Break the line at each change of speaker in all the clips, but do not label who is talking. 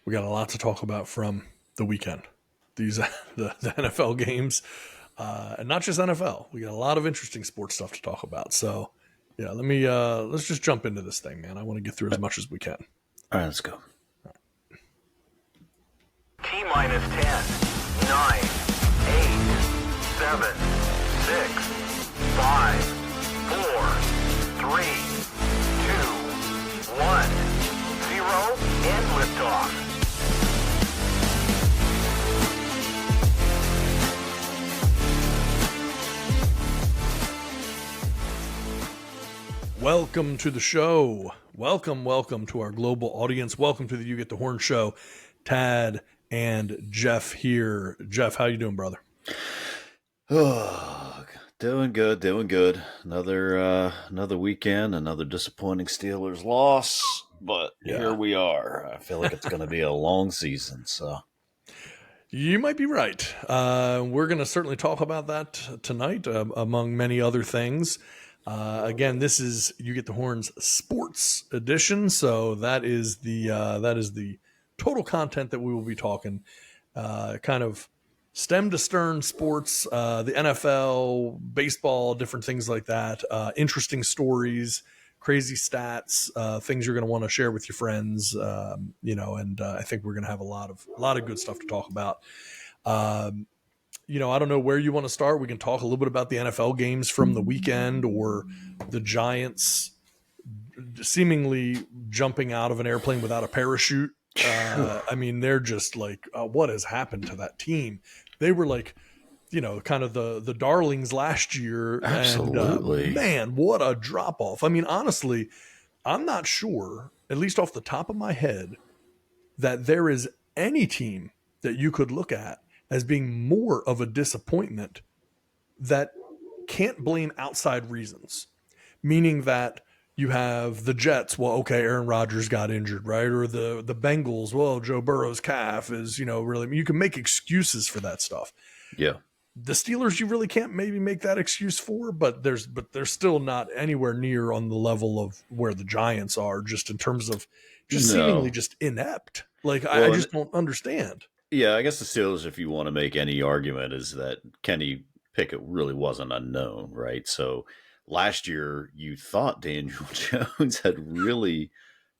We got a lot to talk about from the weekend. These the NFL games, and not just NFL. We got a lot of interesting sports stuff to talk about. So, yeah, let's just jump into this thing, man. I want to get through as much as we can.
All right, let's go.
T minus 10, 9, 8, 7, 6, 5, 4, 3, 2, 1, 0, and liftoff.
Welcome to the show. Welcome to our global audience. Welcome to the You Get the Horn show. Tad and Jeff here. Jeff, how you doing, brother?
Oh, doing good. Another weekend, another disappointing Steelers loss, but Here we are. I feel like it's going to be a long season, so.
You might be right. We're going to certainly talk about that tonight, among many other things. Again, this is You Get the Horns Sports Edition, so that is the total content that we will be talking, kind of stem to stern sports, the NFL, baseball, different things like that, interesting stories, crazy stats, things you're going to want to share with your friends, and I think we're going to have a lot of good stuff to talk about. I don't know where you want to start. We can talk a little bit about the NFL games from the weekend or the Giants seemingly jumping out of an airplane without a parachute. They're just like, what has happened to that team? They were like, kind of the darlings last year.
Absolutely.
And man, what a drop off. I mean, honestly, I'm not sure, at least off the top of my head, that there is any team that you could look at as being more of a disappointment that can't blame outside reasons. Meaning that you have the Jets, well, okay, Aaron Rodgers got injured, right? Or the Bengals, well, Joe Burrow's calf is, really, you can make excuses for that stuff.
Yeah.
The Steelers, you really can't maybe make that excuse for, but they're still not anywhere near on the level of where the Giants are, just in terms of seemingly just inept. Like, I just don't understand.
Yeah, I guess the Steelers, if you want to make any argument, is that Kenny Pickett really wasn't unknown, right? So last year, you thought Daniel Jones had really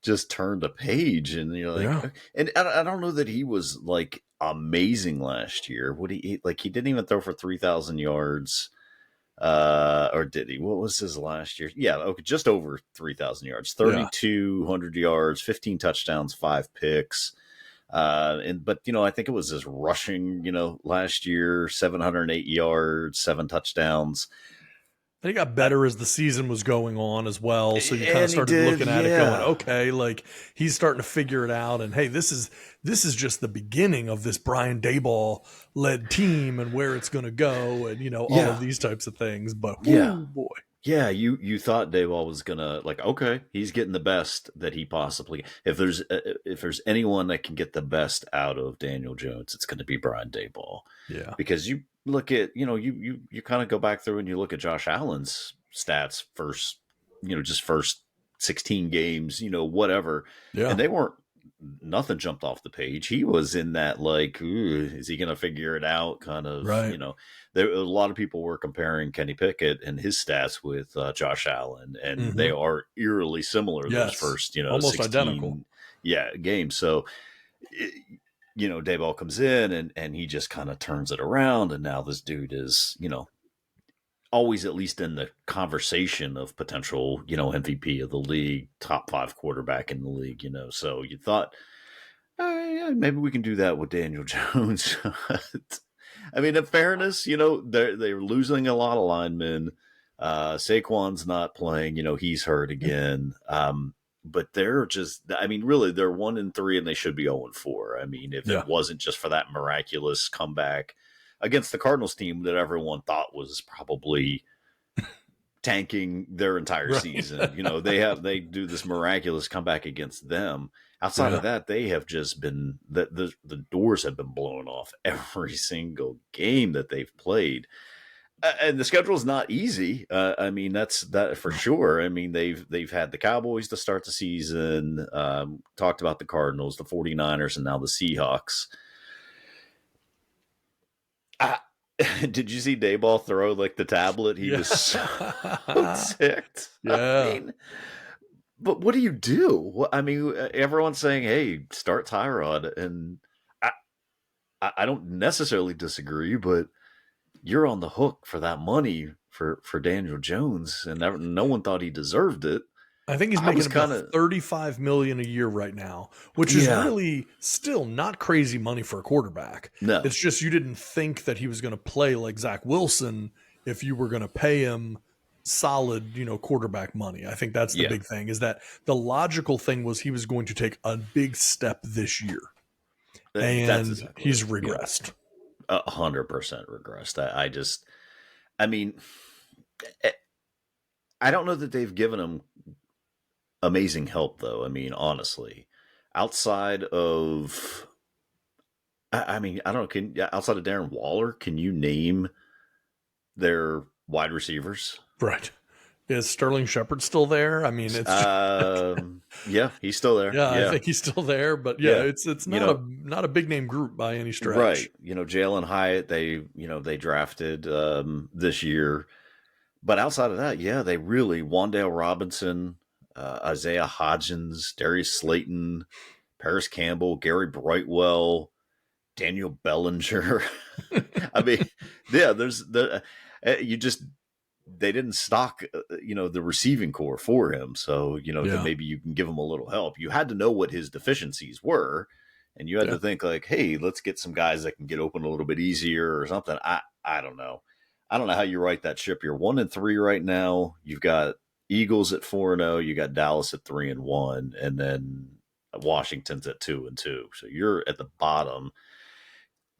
just turned a page, and you're like, and I don't know that he was like amazing last year. He didn't even throw for 3,000 yards, or did he? What was his last year? Yeah, okay, just over 3,000 yards, 3,200 yards, 15 touchdowns, 5 picks. But I think it was his rushing, last year, 708 yards, 7 touchdowns.
He got better as the season was going on as well. So you kind of started looking at it going, okay, like he's starting to figure it out. And hey, this is just the beginning of this Brian Daboll led team and where it's going to go and, all of these types of things. But boy.
Yeah, you thought Daboll was gonna okay, he's getting the best that he possibly. If there's anyone that can get the best out of Daniel Jones, it's going to be Brian Daboll.
Yeah,
because you look at you kind of go back through and you look at Josh Allen's stats first 16 games, whatever, and they weren't. Nothing jumped off the page. He was in that like, is he going to figure it out? Kind of,
right.
There a lot of people were comparing Kenny Pickett and his stats with Josh Allen, and they are eerily similar. Those first,
almost
16,
identical,
games. So, Daboll comes in and he just kind of turns it around, and now this dude is, always at least in the conversation of potential, MVP of the league, top 5 quarterback in the league, so you thought, maybe we can do that with Daniel Jones. I mean, in fairness, they're losing a lot of linemen. Saquon's not playing, he's hurt again. But they're just, really, they're 1-3 and they should be 0-4. I mean, if it wasn't just for that miraculous comeback against the Cardinals team that everyone thought was probably tanking their entire season. They do this miraculous comeback against them. Outside of that, they have just been, the doors have been blown off every single game that they've played. And the schedule is not easy. I mean, that's that for sure. I mean, they've had the Cowboys to start the season, talked about the Cardinals, the 49ers, and now the Seahawks. Did you see Dayball throw like the tablet? He was so ticked.
Yeah.
I mean, but what do you do? I mean, everyone's saying, "Hey, start Tyrod," and I don't necessarily disagree, but you're on the hook for that money for Daniel Jones, and no one thought he deserved it.
I think he's making about $35 million a year right now, which is really still not crazy money for a quarterback.
No,
it's just you didn't think that he was going to play like Zach Wilson if you were going to pay him solid, quarterback money. I think that's the big thing, is that the logical thing was he was going to take a big step this year, and exactly he's regressed.
100% regressed. I mean, I don't know that they've given him amazing help, though. I mean, honestly, outside of, I don't know, outside of Darren Waller, can you name their wide receivers?
Right. Is Sterling Shepard still there? I mean, it's
yeah, he's still there.
Yeah, I think he's still there, but it's not a big name group by any stretch.
Right. Jalen Hyatt, they drafted this year. But outside of that, they really, Wan'Dale Robinson, Isaiah Hodgins, Darius Slayton, Paris Campbell, Gary Brightwell, Daniel Bellinger. I mean, they didn't stock, the receiving core for him. So, that maybe you can give him a little help. You had to know what his deficiencies were, and you had to think like, hey, let's get some guys that can get open a little bit easier or something. I don't know. I don't know how you right that ship. You're 1-3 right now. You've got Eagles at 4-0. You got Dallas at 3-1, and then Washington's at 2-2. So you're at the bottom.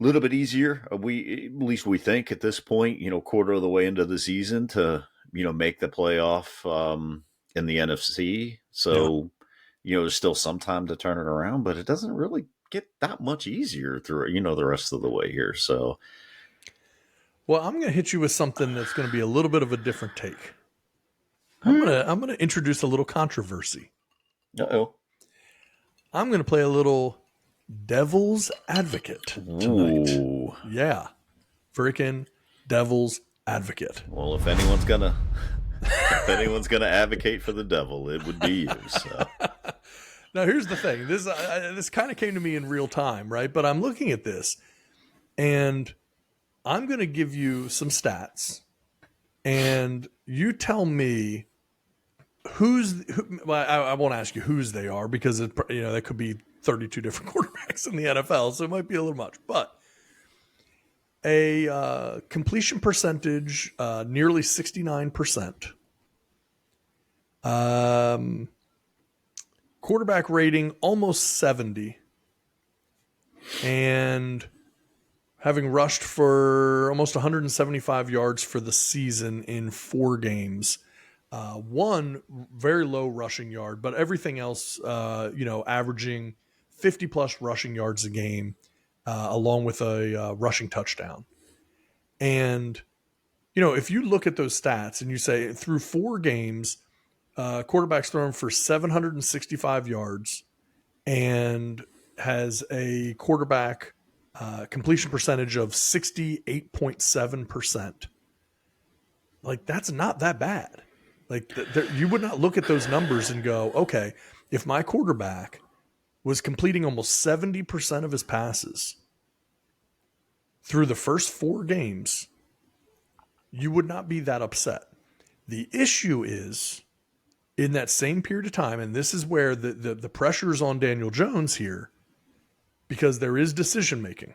A little bit easier, at least we think at this point, quarter of the way into the season to, make the playoff in the NFC. So, there's still some time to turn it around, but it doesn't really get that much easier through, the rest of the way here. So,
well, I'm going to hit you with something that's going to be a little bit of a different take. I'm going to introduce a little controversy.
Uh-oh.
I'm going to play a little devil's advocate tonight.
Ooh.
Yeah. Freaking devil's advocate.
Well, if anyone's gonna advocate for the devil, it would be you. So.
Now, here's the thing. This kind of came to me in real time, right? But I'm looking at this, and I'm going to give you some stats, and you tell me well, I won't ask you whose they are, because that could be 32 different quarterbacks in the NFL, so it might be a little much. But a completion percentage, nearly 69%. Quarterback rating, almost 70. And having rushed for almost 175 yards for the season in 4 games. One very low rushing yard, but everything else, averaging 50 plus rushing yards a game, along with a rushing touchdown. And, if you look at those stats and you say through 4 games, quarterback's thrown for 765 yards and has a quarterback completion percentage of 68.7%. Like, that's not that bad. Like, you would not look at those numbers and go, okay, if my quarterback was completing almost 70% of his passes through the first 4 games, you would not be that upset. The issue is, in that same period of time, and this is where the pressure is on Daniel Jones here, because there is decision making.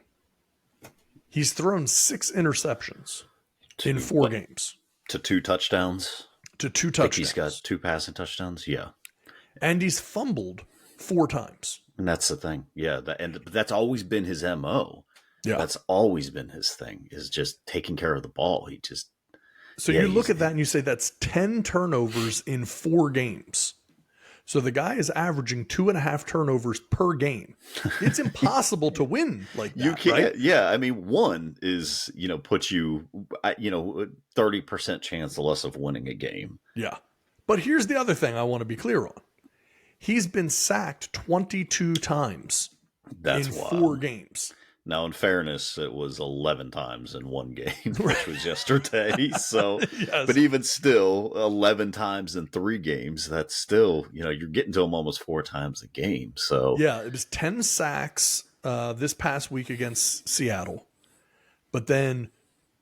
He's thrown 6 interceptions in 4 games.
To 2 touchdowns?
To 2 touchdowns.
He's got 2 passing touchdowns, yeah.
And he's fumbled 4 times.
And that's the thing. Yeah, that's always been his MO.
Yeah.
That's always been his thing, is just taking care of the ball.
So you look at that and you say that's 10 turnovers in 4 games. So the guy is averaging 2.5 turnovers per game. It's impossible to win like that,
You can't.
right?
Yeah, I mean, one is puts you 30% chance less of winning a game.
Yeah. But here's the other thing I want to be clear on. He's been sacked 22 times
That's
in
wild.
4 games.
Now, in fairness, it was 11 times in one game, which was yesterday. So,
Yes.
but even still, 11 times in 3 games, that's still, you're getting to him almost 4 times a game. So,
Yeah, it was 10 sacks this past week against Seattle, but then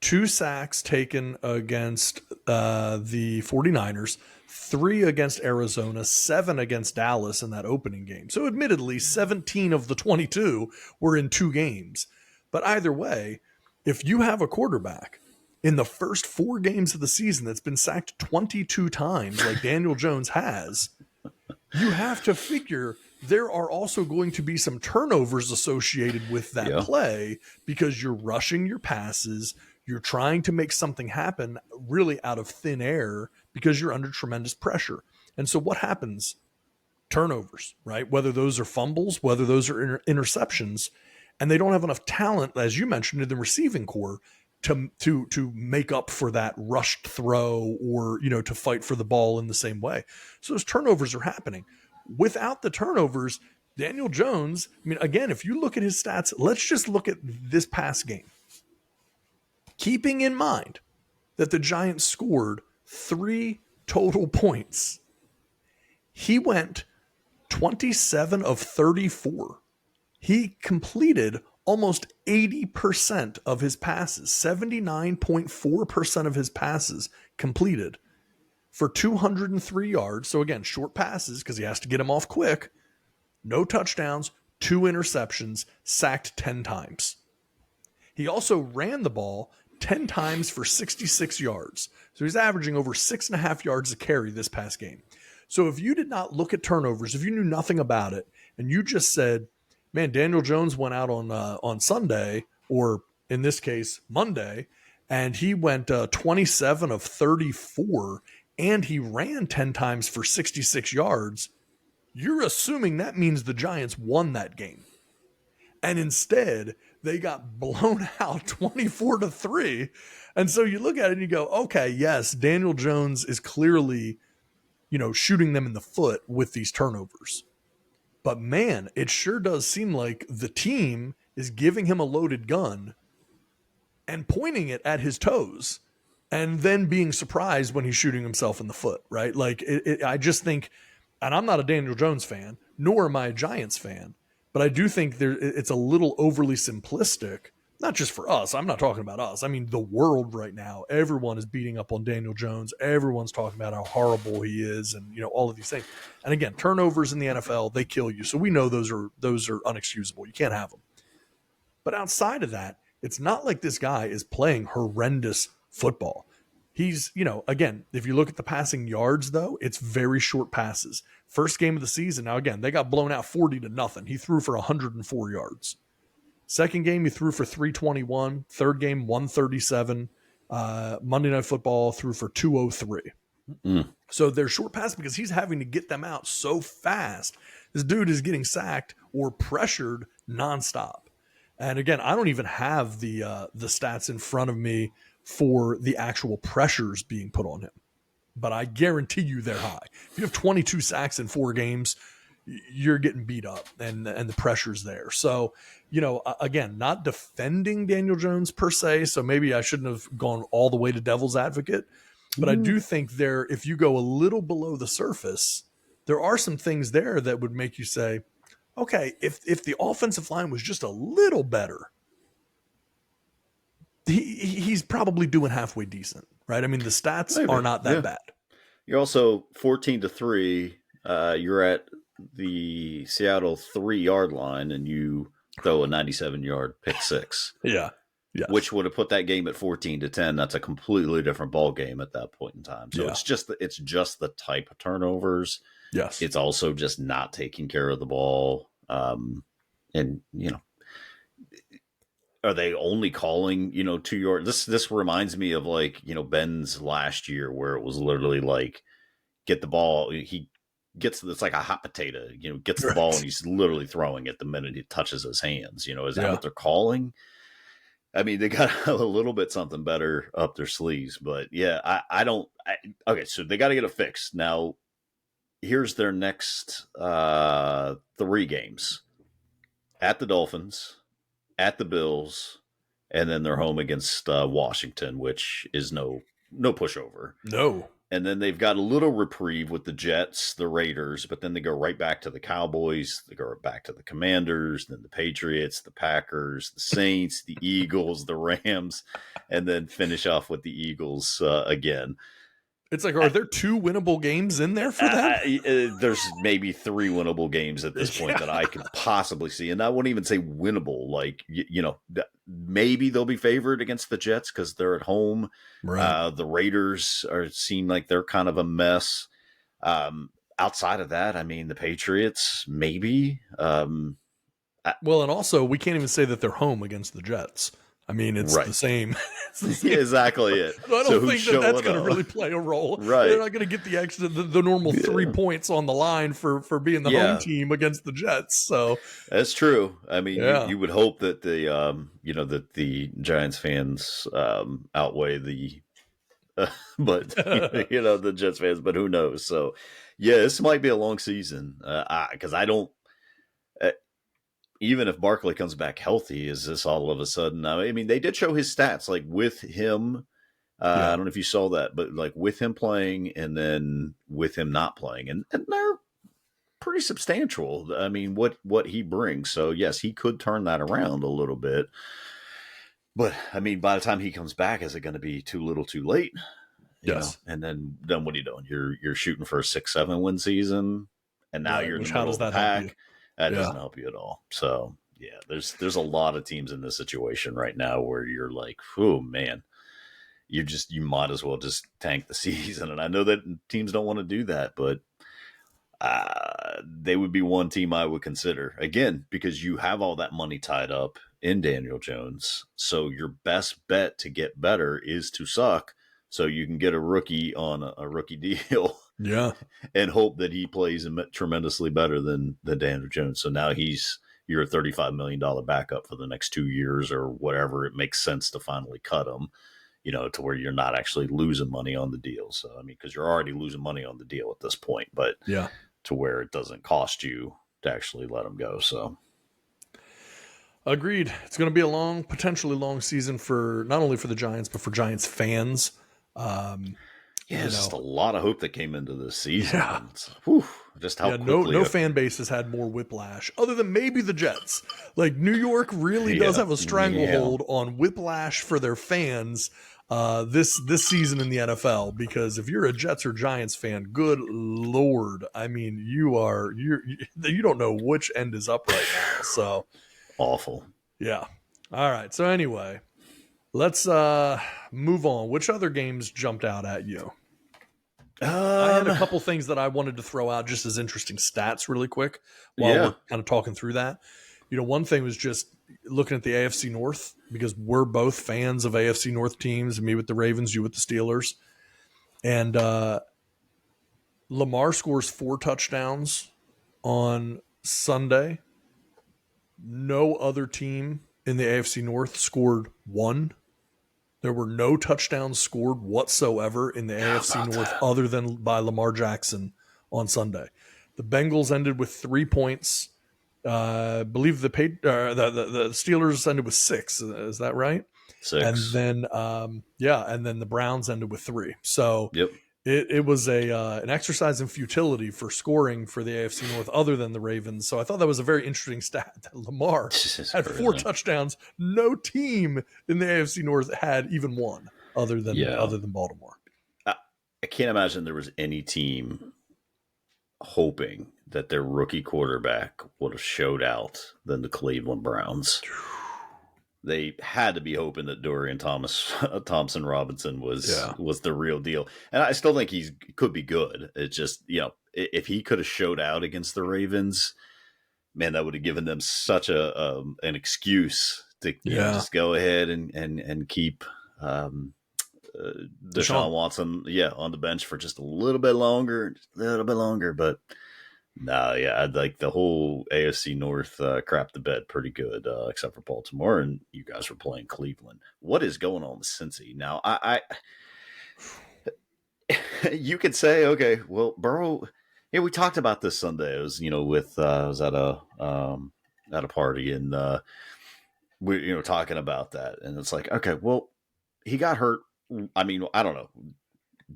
2 sacks taken against the 49ers, 3 against Arizona, 7 against Dallas in that opening game. So admittedly, 17 of the 22 were in 2 games. But either way, if you have a quarterback in the first 4 games of the season that's been sacked 22 times like Daniel Jones has, you have to figure there are also going to be some turnovers associated with that play because you're rushing your passes. You're trying to make something happen really out of thin air because you're under tremendous pressure. And so what happens? Turnovers, right? Whether those are fumbles, whether those are interceptions, and they don't have enough talent, as you mentioned, in the receiving core to make up for that rushed throw or, to fight for the ball in the same way. So those turnovers are happening. Without the turnovers, Daniel Jones, I mean, again, if you look at his stats, let's just look at this past game. Keeping in mind that the Giants scored 3 total points, he went 27 of 34. He completed almost 80% of his passes, 79.4% of his passes completed for 203 yards. So again, short passes because he has to get them off quick. No touchdowns, 2 interceptions, sacked 10 times. He also ran the ball 10 times for 66 yards. So he's averaging over 6.5 yards a carry this past game. So if you did not look at turnovers, if you knew nothing about it, and you just said, man, Daniel Jones went out on Sunday, or in this case, Monday, and he went 27 of 34, and he ran 10 times for 66 yards, you're assuming that means the Giants won that game. And instead, they got blown out 24-3. And so you look at it and you go, okay, yes, Daniel Jones is clearly, shooting them in the foot with these turnovers. But man, it sure does seem like the team is giving him a loaded gun and pointing it at his toes and then being surprised when he's shooting himself in the foot, right? Like I just think, and I'm not a Daniel Jones fan, nor am I a Giants fan, but I do think it's a little overly simplistic, not just for us. I'm not talking about us. I mean, the world right now, everyone is beating up on Daniel Jones. Everyone's talking about how horrible he is and, all of these things. And again, turnovers in the NFL, they kill you. So we know those are unexcusable. You can't have them. But outside of that, it's not like this guy is playing horrendous football. He's, again, if you look at the passing yards, though, it's very short passes. First game of the season. Now, again, they got blown out 40-0. He threw for 104 yards. Second game, he threw for 321. Third game, 137. Monday Night Football threw for 203. So they're short passes because he's having to get them out so fast. This dude is getting sacked or pressured nonstop. And again, I don't even have the stats in front of me for the actual pressures being put on him. But I guarantee you they're high. If you have 22 sacks in 4 games, you're getting beat up and the pressure's there. So, again, not defending Daniel Jones per se. So maybe I shouldn't have gone all the way to devil's advocate. But I do think if you go a little below the surface, there are some things there that would make you say, okay, if the offensive line was just a little better, he's probably doing halfway decent, right? I mean, the stats are not that bad.
You're also 14-3. You're at the Seattle 3-yard line, and you throw a 97-yard pick six.
Yeah.
Which would have put that game at 14-10. That's a completely different ball game at that point in time. So it's just the type of turnovers.
Yes.
It's also just not taking care of the ball. And are they only calling, 2 yards? This reminds me of like, Ben's last year where it was literally like get the ball. He it's like a hot potato, gets the
Right.
ball and he's literally throwing it the minute it touches his hands. Is that
Yeah.
what they're calling? I mean, they got a little bit something better up their sleeves, but yeah, okay, so they got to get it fixed. Now, here's their next 3 games: at the Dolphins, at the Bills, and then they're home against Washington, which is no pushover.
No.
And then they've got a little reprieve with the Jets, the Raiders, but then they go right back to the Cowboys. They go back to the Commanders, then the Patriots, the Packers, the Saints, the Eagles, the Rams, and then finish off with the Eagles again.
It's like, are there 2 winnable games in there for them?
There's maybe 3 winnable games at this point that I could possibly see. And I wouldn't even say winnable. Like, maybe they'll be favored against the Jets because they're at home.
Right.
The Raiders seem like they're kind of a mess. Outside of that, I mean, the Patriots, maybe.
Well, and also, we can't even say that they're home against the Jets. I mean, it's
Right.
the same.
Yeah, exactly it.
I don't think that's going to really play a role.
Right.
They're not going to get the extra, the normal 3 points on the line for being the home team against the Jets. So
that's true. I mean,
Yeah.
you would hope that that the Giants fans outweigh the, but the Jets fans. But who knows? So yeah, this might be a long season. Because I don't. Even if Barkley comes back healthy, is this all of a sudden? I mean, they did show his stats, like with him. I don't know if you saw that, but like with him playing and then with him not playing, and they're pretty substantial. I mean, what he brings. So yes, he could turn that around a little bit. But I mean, by the time he comes back, is it going to be too little, too late?
Yes.
And then what are you doing? You're shooting for a 6-7 win season, and now you're in the
how
middle
does
of the
that help you?
pack. That doesn't help you at all. So yeah, there's a lot of teams in this situation right now where you're like, oh man, you might as well just tank the season. And I know that teams don't want to do that, but they would be one team I would consider, again, because you have all that money tied up in Daniel Jones. So your best bet to get better is to suck, so you can get a rookie on a rookie deal.
Yeah.
And hope that he plays tremendously better than Daniel Jones. So now you're a $35 million backup for the next 2 years or whatever. It makes sense to finally cut him, to where you're not actually losing money on the deal. So, I mean, because you're already losing money on the deal at this point, but to where it doesn't cost you to actually let him go. So.
Agreed. It's going to be a potentially long season for not only for the Giants, but for Giants fans.
Just a lot of hope that came into this season.
Yeah.
Just how quickly
no fan base has had more whiplash other than maybe the Jets. Like New York really does have a stranglehold on whiplash for their fans this season in the NFL, because if you're a Jets or Giants fan, good Lord, I mean, you don't know which end is up right now. So
awful.
Yeah. All right. So anyway, let's move on. Which other games jumped out at you? I had a couple things that I wanted to throw out just as interesting stats really quick while we're kind of talking through that. One thing was just looking at the AFC North, because we're both fans of AFC North teams, me with the Ravens, you with the Steelers. And Lamar scores 4 touchdowns on Sunday. No other team in the AFC North scored 1. There were no touchdowns scored whatsoever in the AFC North other than by Lamar Jackson on Sunday. The Bengals ended with 3 points. I believe the Steelers ended with 6. Is that right?
6.
And then, and then the Browns ended with 3. So
yep.
It was an exercise in futility for scoring for the AFC North other than the Ravens. So I thought that was a very interesting stat that Lamar had 4 touchdowns. No team in the AFC North had even 1 other than Baltimore.
I can't imagine there was any team hoping that their rookie quarterback would have showed out than the Cleveland Browns. They had to be hoping that Dorian Thompson Robinson was the real deal. And I still think he could be good. It's just, if he could have showed out against the Ravens, man, that would have given them such an excuse to just go ahead and keep Deshaun Watson, on the bench for just a little bit longer. But No, yeah, I'd like the whole AFC North crapped the bed pretty good, except for Baltimore, and you guys were playing Cleveland. What is going on with Cincy now? You could say, okay, well, Burrow. Yeah, we talked about this Sunday. It was, with I was at a party, and we, talking about that, and it's like, okay, well, he got hurt. I mean, I don't know,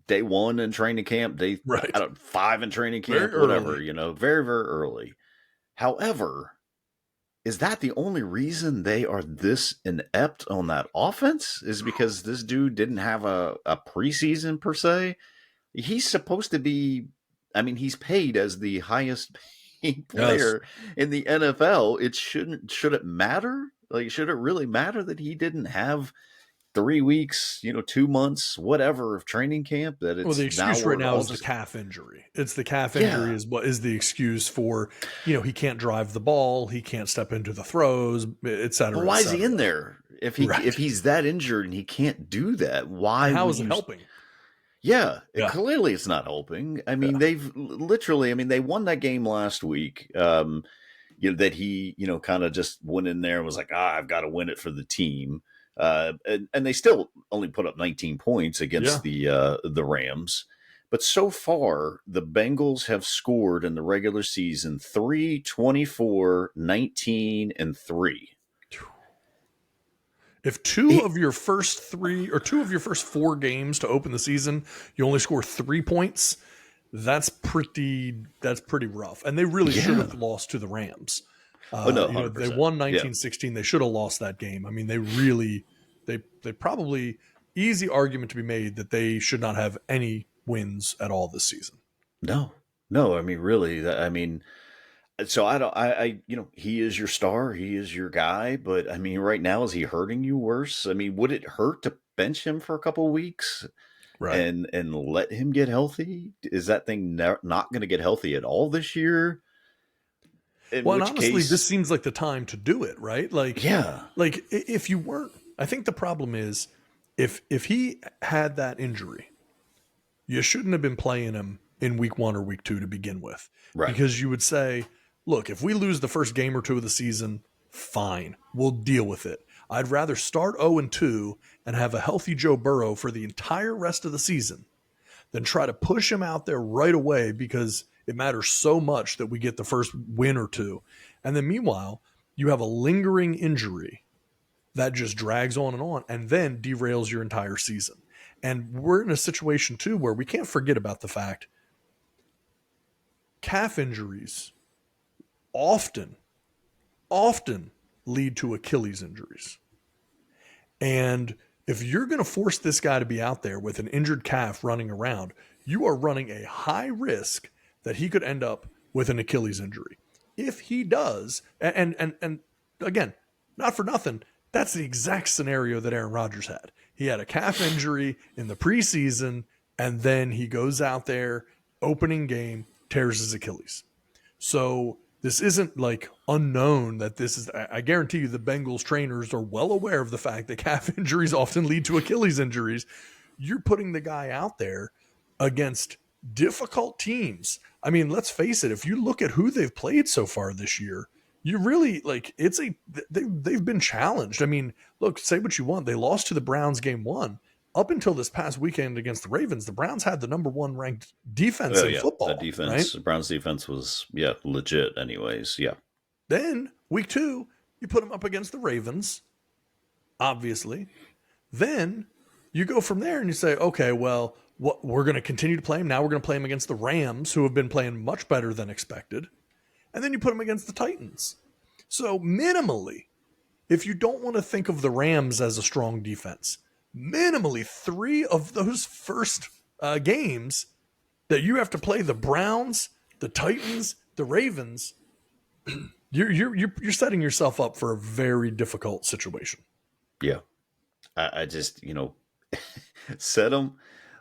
day one in training camp,
Right.
5 in training
Very
camp, whatever,
early.
very, very early. However, is that the only reason they are this inept on that offense? Is because this dude didn't have a preseason per se? He's supposed to be, I mean, he's paid as the highest paid
Yes.
player in the NFL. Should it matter? Like, should it really matter that he didn't have 3 weeks, 2 months, whatever of training camp? That
Well, the
it's now
excuse right
we're
now
all
is the
just,
calf injury. It's the calf injury
yeah.
is what is the excuse for, he can't drive the ball, he can't step into the throws, et
But
cetera, et
why is he in
cetera.
there? If
Right.
he's that injured and he can't do that,
And
why
how
would
is it
you?
helping?
Yeah,
Yeah.
clearly it's not helping. I mean,
Yeah.
they've literally. I mean, they won that game last week. That he, kind of just went in there and was like, I've got to win it for the team. And they still only put up 19 points against
Yeah.
the Rams. But so far, the Bengals have scored in the regular season 3, 24, 19, and 3.
If two of your first 4 games to open the season, you only score 3 points, that's pretty rough. And they really should
Yeah.
have lost to the Rams.
Oh no,
They
100%.
won
Yeah.
19-16. They should have lost that game. I mean, they probably, easy argument to be made that they should not have any wins at all this season.
No. No, I mean really, I mean, so he is your star, he is your guy, but I mean right now, is he hurting you worse? I mean, would it hurt to bench him for a couple of weeks
Right.
and let him get healthy? Is that thing not going to get healthy at all this year? In
Well, and
which
honestly, this
case,
seems like the time to do it, right?
yeah.
Like if you weren't, I think the problem is if he had that injury, you shouldn't have been playing him in week 1 or week 2 to begin with,
Right.
because you would say, look, if we lose the first game or 2 of the season, fine, we'll deal with it. I'd rather start 0-2 and have a healthy Joe Burrow for the entire rest of the season than try to push him out there right away because it matters so much that we get the first win or 2. And then meanwhile, you have a lingering injury that just drags on and then derails your entire season. And we're in a situation too where we can't forget about the fact calf injuries often lead to Achilles injuries. And if you're going to force this guy to be out there with an injured calf running around, you are running a high risk that he could end up with an Achilles injury. If he does, and again, not for nothing, that's the exact scenario that Aaron Rodgers had. He had a calf injury in the preseason, and then he goes out there, opening game, tears his Achilles. So this isn't like unknown that this is, I guarantee you the Bengals trainers are well aware of the fact that calf injuries often lead to Achilles injuries. You're putting the guy out there against difficult teams. I mean, let's face it, if you look at who they've played so far this year, you really they've been challenged. I mean, look, say what you want. They lost to the Browns game 1. Up until this past weekend against the Ravens, the Browns had the number 1 ranked defense in football.
The defense,
right?
Browns defense was legit. Anyways, yeah.
Then week 2, you put them up against the Ravens, obviously. Then you go from there and you say, okay, well, we're going to continue to play him. Now we're going to play him against the Rams, who have been playing much better than expected. And then you put him against the Titans. So minimally, if you don't want to think of the Rams as a strong defense, minimally 3 of those first games that you have to play the Browns, the Titans, the Ravens, you're setting yourself up for a very difficult situation.
Yeah. I just, set them,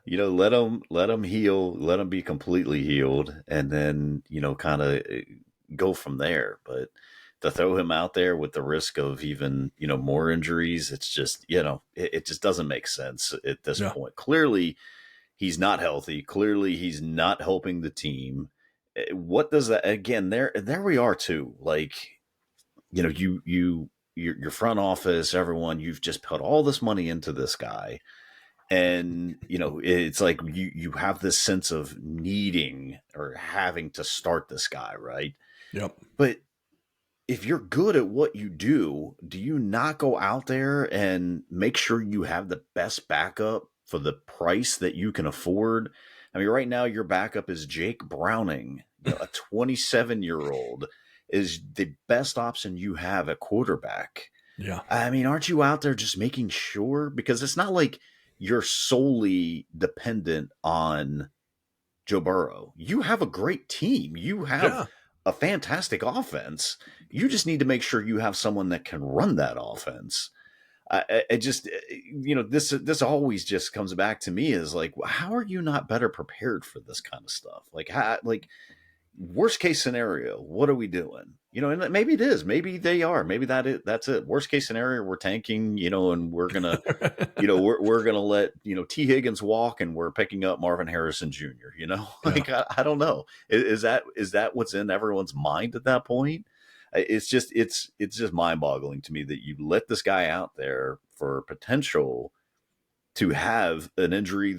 let them heal, let them be completely healed, and then, kind of go from there. But to throw him out there with the risk of even, more injuries, it's just, it just doesn't make sense at this point. Clearly, he's not healthy. Clearly, he's not helping the team. what does that again? There we are too. Like, your front office, everyone, you've just put all this money into this guy, and it's like you have this sense of needing or having to start this guy, right?
Yep.
But if you're good at what you do you not go out there and make sure you have the best backup for the price that you can afford? I mean, right now your backup is Jake Browning, a 27-year-old is the best option you have at quarterback.
Yeah.
I mean, aren't you out there just making sure? Because it's not like you're solely dependent on Joe Burrow. You have a great team. You have a fantastic offense. You just need to make sure you have someone that can run that offense. It just, this always just comes back to me is like, how are you not better prepared for this kind of stuff? Like worst case scenario, what are we doing? And maybe it is, maybe they are, maybe that's it. Worst case scenario, we're tanking, and we're gonna, we're gonna let T. Higgins walk, and we're picking up Marvin Harrison Jr. Like I don't know, is that what's in everyone's mind at that point? It's just mind boggling to me that you let this guy out there for potential to have an injury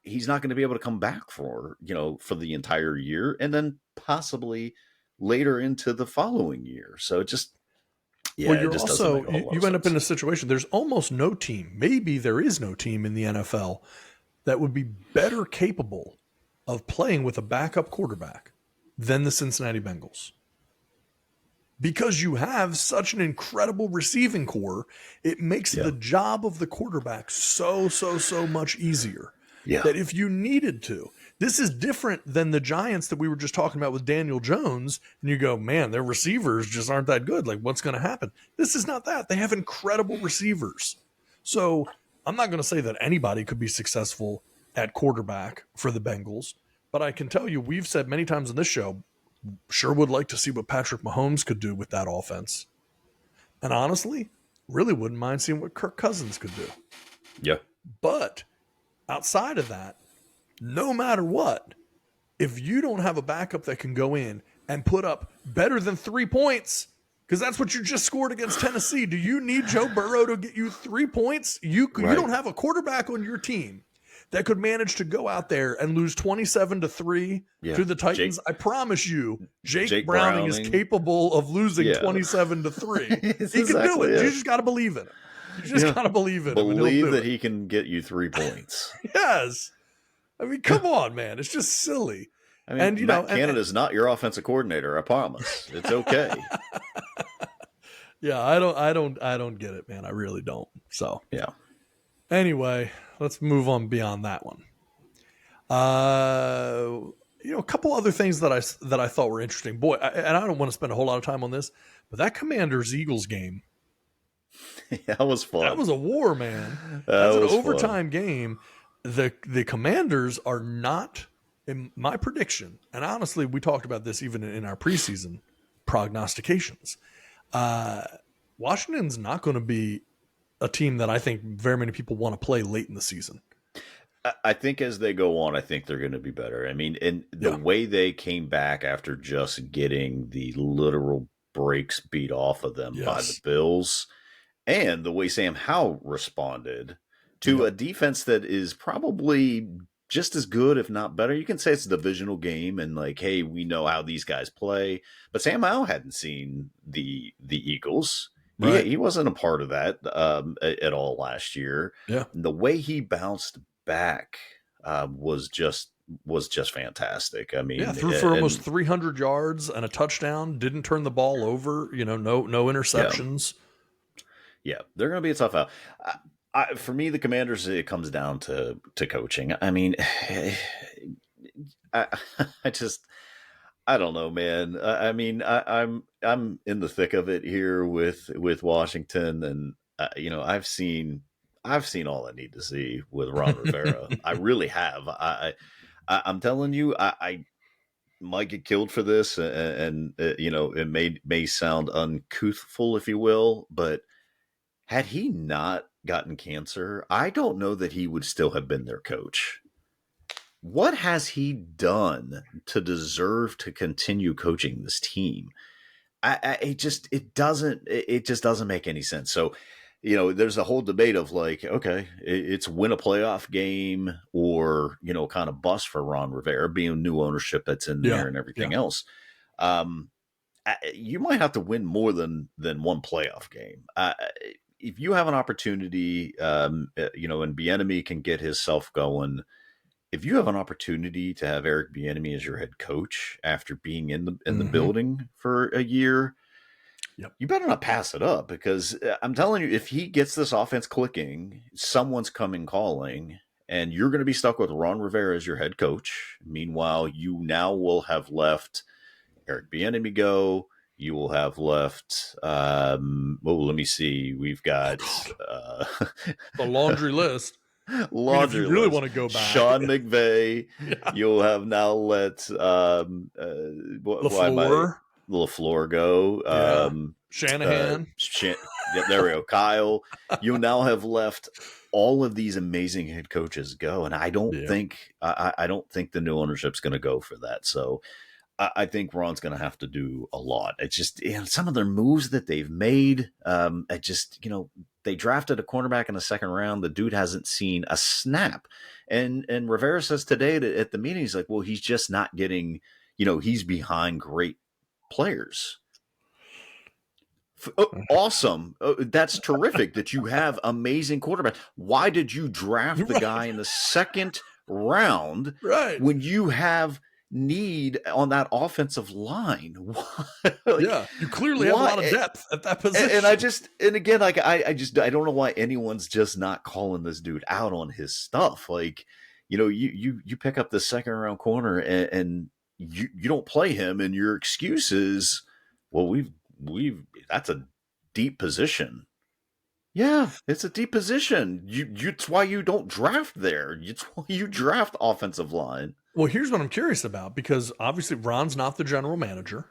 he's not going to be able to come back for the entire year, and then possibly later into the following year. So it just,
well, you're also, you end up in a situation, there's almost no team, maybe there is no team in the NFL that would be better capable of playing with a backup quarterback than the Cincinnati Bengals. Because you have such an incredible receiving core, it makes the job of the quarterback so much easier.
Yeah.
That if you needed to, this is different than the Giants that we were just talking about with Daniel Jones. And you go, man, their receivers just aren't that good. Like, what's going to happen? This is not that. They have incredible receivers. So I'm not going to say that anybody could be successful at quarterback for the Bengals. But I can tell you, we've said many times on this show, sure would like to see what Patrick Mahomes could do with that offense. And honestly, really wouldn't mind seeing what Kirk Cousins could do.
Yeah.
But outside of that, no matter what, if you don't have a backup that can go in and put up better than 3 points, because that's what you just scored against Tennessee, do you need Joe Burrow to get you 3 points? You don't have a quarterback on your team that could manage to go out there and lose 27-3 to the Titans. I promise you, Jake Browning is capable of losing 27-3. He can do it. You just got to believe in it. You just got to believe in him.
Believe that he can get you 3 points.
Yes. I mean, come on, man. It's just silly.
I mean, Matt Canada's not your offensive coordinator. I promise. It's okay.
Yeah, I don't get it, man. I really don't. So
yeah.
Anyway, let's move on beyond that one. A couple other things that I thought were interesting. Boy, and I don't want to spend a whole lot of time on this, but that Commanders-Eagles game.
That was fun.
That was a war, man. That's an overtime game. The Commanders are not, in my prediction, and honestly, we talked about this even in our preseason prognostications. Washington's not going to be a team that I think very many people want to play late in the season.
I think as they go on, I think they're going to be better. I mean, and the way they came back after just getting the literal brakes beat off of them by the Bills, and the way Sam Howell responded to a defense that is probably just as good, if not better. You can say it's a divisional game and like, hey, we know how these guys play. But Sam Howell hadn't seen the Eagles. Right. He wasn't a part of that at all last year.
Yeah.
The way he bounced back was just fantastic. I mean,
threw for almost 300 yards and a touchdown. Didn't turn the ball over. No interceptions.
Yeah, they're going to be a tough out. For me, the Commanders, it comes down to coaching. I mean, I don't know, man. I mean, I'm in the thick of it here with Washington, and I've seen all I need to see with Ron Rivera. I really have. I'm telling you, I might get killed for this, and it may sound uncouthful, if you will, but had he not gotten cancer, I don't know that he would still have been their coach. what has he done to deserve to continue coaching this team? It just doesn't make any sense. So, there's a whole debate of like, okay, it's win a playoff game or, kind of bust for Ron Rivera, being new ownership that's in there and everything else. You might have to win more than one playoff game. If you have an opportunity, and Bieniemy can get himself going. If you have an opportunity to have Eric Bieniemy as your head coach after being in the building for a year, you better not pass it up, because I'm telling you, if he gets this offense clicking, someone's coming calling, and you're going to be stuck with Ron Rivera as your head coach. Meanwhile, you now will have left Eric Bieniemy go. You will have left. Let me see. We've got
the laundry list.
If you
really want to go back,
Sean McVay, you'll have now let LaFleur go.
Shanahan.
There we go. Kyle. You'll now have left all of these amazing head coaches go, and I don't think I don't think the new ownership's going to go for that. So I think Ron's going to have to do a lot. It's just some of their moves that they've made. They drafted a cornerback in the second round. The dude hasn't seen a snap. And Rivera says today at the meeting, he's like, well, he's just not getting, he's behind great players. Awesome. That's terrific that you have amazing quarterback. Why did you draft the guy in the second round when you have need on that offensive line?
You clearly have a lot of depth at that position.
I don't know why anyone's just not calling this dude out on his stuff. Like, you pick up the second round corner and you don't play him, and your excuse is, well, that's a deep position. Yeah, it's a deep position. It's why you don't draft there. It's why you draft offensive line.
Well, here's what I'm curious about, because obviously Ron's not the general manager.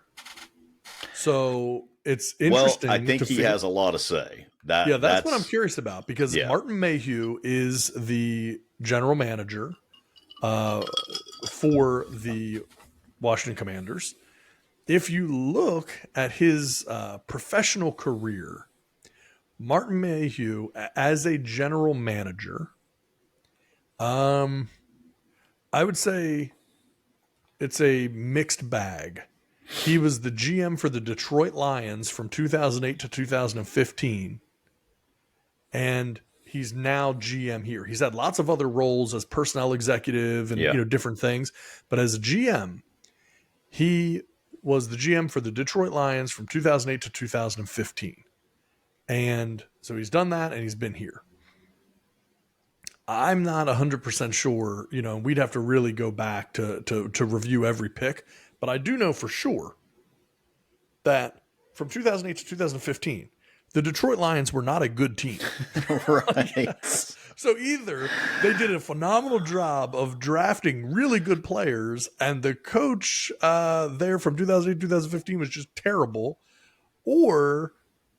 So it's interesting.
Well, I think he has a lot to say.
That's what I'm curious about, because Martin Mayhew is the general manager for the Washington Commanders. If you look at his professional career, Martin Mayhew as a general manager, I would say it's a mixed bag. He was the GM for the Detroit Lions from 2008 to 2015, and he's now GM here. He's had lots of other roles as personnel executive and different things, but as a GM, he was the GM for the Detroit Lions from 2008 to 2015. And so he's done that, and he's been here. I'm not 100% sure, we'd have to really go back to review every pick, but I do know for sure that from 2008 to 2015, the Detroit Lions were not a good team.
Right.
So either they did a phenomenal job of drafting really good players, and the coach there from 2008 to 2015 was just terrible, or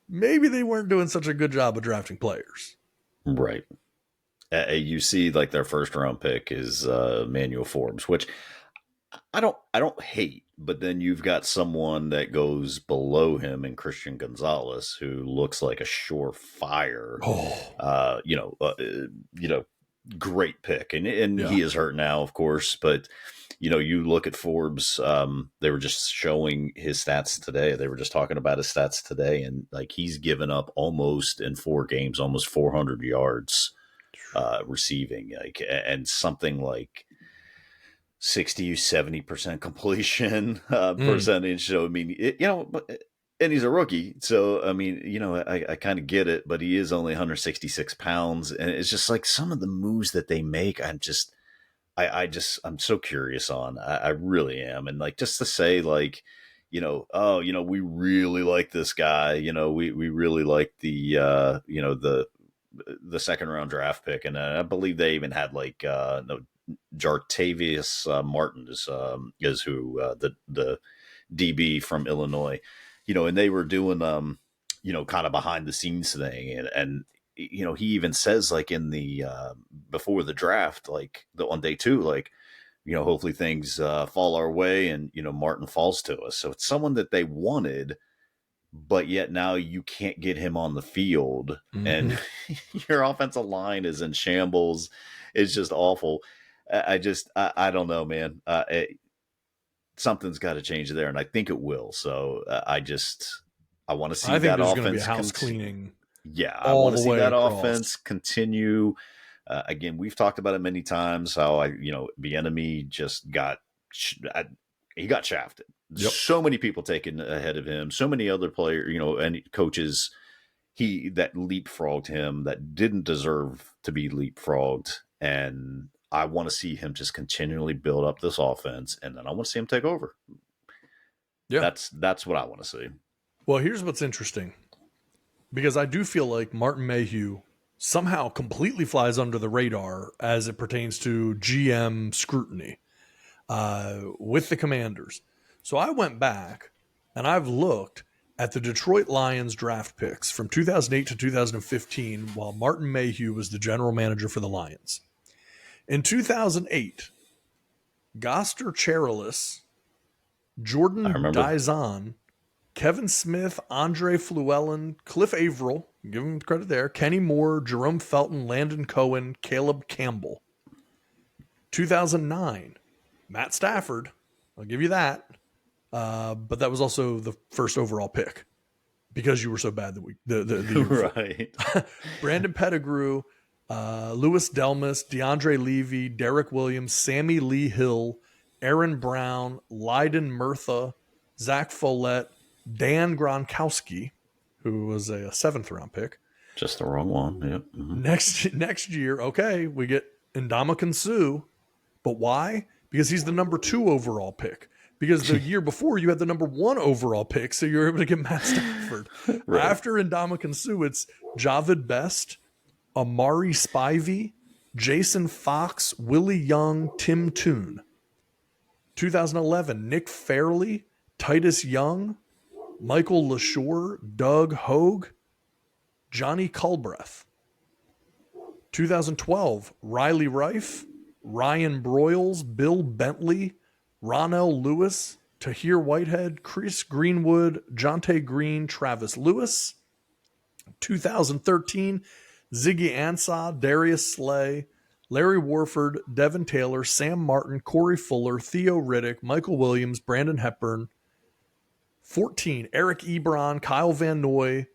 maybe they weren't doing such a good job of drafting players.
Right. You see, like, their first round pick is Manuel Forbes, which I don't hate, but then you've got someone that goes below him in Christian Gonzalez, who looks like a surefire, great pick, and he is hurt now, of course, but you look at Forbes. They were just showing his stats today. They were just talking about his stats today, and like, he's given up almost in 4 games, almost 400 yards. Receiving, and something like 60-70% completion percentage. So I mean, and he's a rookie, so I mean, I kind of get it, but he is only 166 pounds, and it's just like some of the moves that they make. I'm so curious on. I really am, and like, just to say, like, we really like this guy. We really like the second round draft pick, and I believe they even had Jartavius Martin is who the DB from Illinois, and they were doing kind of behind the scenes thing, and he even says, like, in the before the draft, like on day 2, like, hopefully things fall our way and, Martin falls to us. So it's someone that they wanted, but yet now you can't get him on the field and your offensive line is in shambles. It's just awful. I don't know, man. Something's got to change there, and I think it will. So I want to see
I think
that
there's going to be
offense.
a house cleaning.
Yeah, I
all
want to
the
see
way
that
across.
offense continue. Again, we've talked about it many times. How Bieniemy just he got shafted.
Yep.
So many people taken ahead of him. So many other players, and coaches that leapfrogged him that didn't deserve to be leapfrogged. And I want to see him just continually build up this offense, and then I want to see him take over.
Yeah,
that's what I want to see.
Well, here's what's interesting, because I do feel like Martin Mayhew somehow completely flies under the radar as it pertains to GM scrutiny with the Commanders. So I went back and I've looked at the Detroit Lions draft picks from 2008 to 2015 while Martin Mayhew was the general manager for the Lions. In 2008, Goster Cherilus, Jordan Dizon, Kevin Smith, Andre Fluellen, Cliff Averill, give him credit there, Kenny Moore, Jerome Felton, Landon Cohen, Caleb Campbell. 2009, Matt Stafford, I'll give you that, but that was also the first overall pick because you were so bad the year
right.
Brandon Pettigrew, Louis Delmas, DeAndre Levy, Derek Williams, Sammy Lee Hill, Aaron Brown, Leiden Murtha, Zach Follett, Dan Gronkowski, who was a 7th-round pick.
Just the wrong one. Yep. Mm-hmm.
Next year, okay, we get Ndamukong Suh, but why? Because he's the number 2 overall pick. Because the year before you had the number 1 overall pick, so you're able to get Matt Stafford. Right. After Ndamukong Suh, it's Javid Best, Amari Spivey, Jason Fox, Willie Young, Tim Toon. 2011, Nick Fairley, Titus Young, Michael LaShore, Doug Hogue, Johnny Culbreth. 2012, Riley Rife, Ryan Broyles, Bill Bentley, Ronell Lewis, Tahir Whitehead, Chris Greenwood, Jonte Green, Travis Lewis. 2013, Ziggy Ansah, Darius Slay, Larry Warford, Devin Taylor, Sam Martin, Corey Fuller, Theo Riddick, Michael Williams, Brandon Hepburn. 14, Eric Ebron, Kyle Van Noy,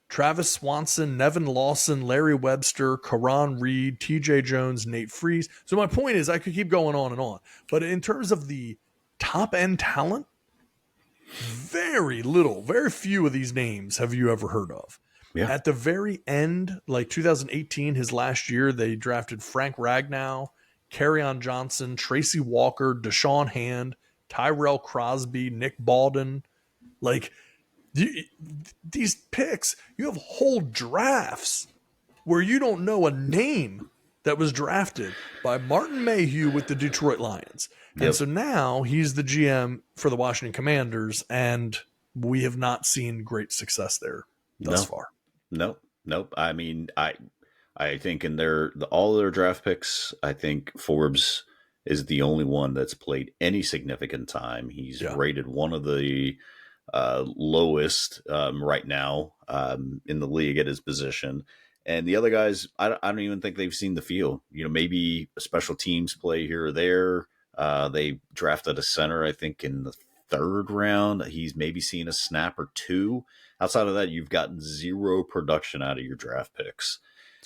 Travis Swanson, Nevin Lawson, Larry Webster, Karan Reed, TJ Jones, Nate Freeze. So my point is I could keep going on and on. But in terms of the top-end talent, very few of these names have you ever heard of. Yeah. At the very end, like 2018, his last year, they drafted Frank Ragnow, Kerryon Johnson, Tracy Walker, Deshaun Hand, Tyrell Crosby, Nick Baldwin. Like, these picks, you have whole drafts where you don't know a name that was drafted by Martin Mayhew with the Detroit Lions. Yep. And so now he's the GM for the Washington Commanders, and we have not seen great success there thus far.
Nope. I mean, I think in all their draft picks, I think Forbes is the only one that's played any significant time. He's rated one of the lowest right now in the league at his position. And the other guys, I don't even think they've seen the field. Maybe a special teams play here or there. They drafted a center, I think, in the 3rd round. He's maybe seen a snap or 2. Outside of that, you've gotten 0 production out of your draft picks.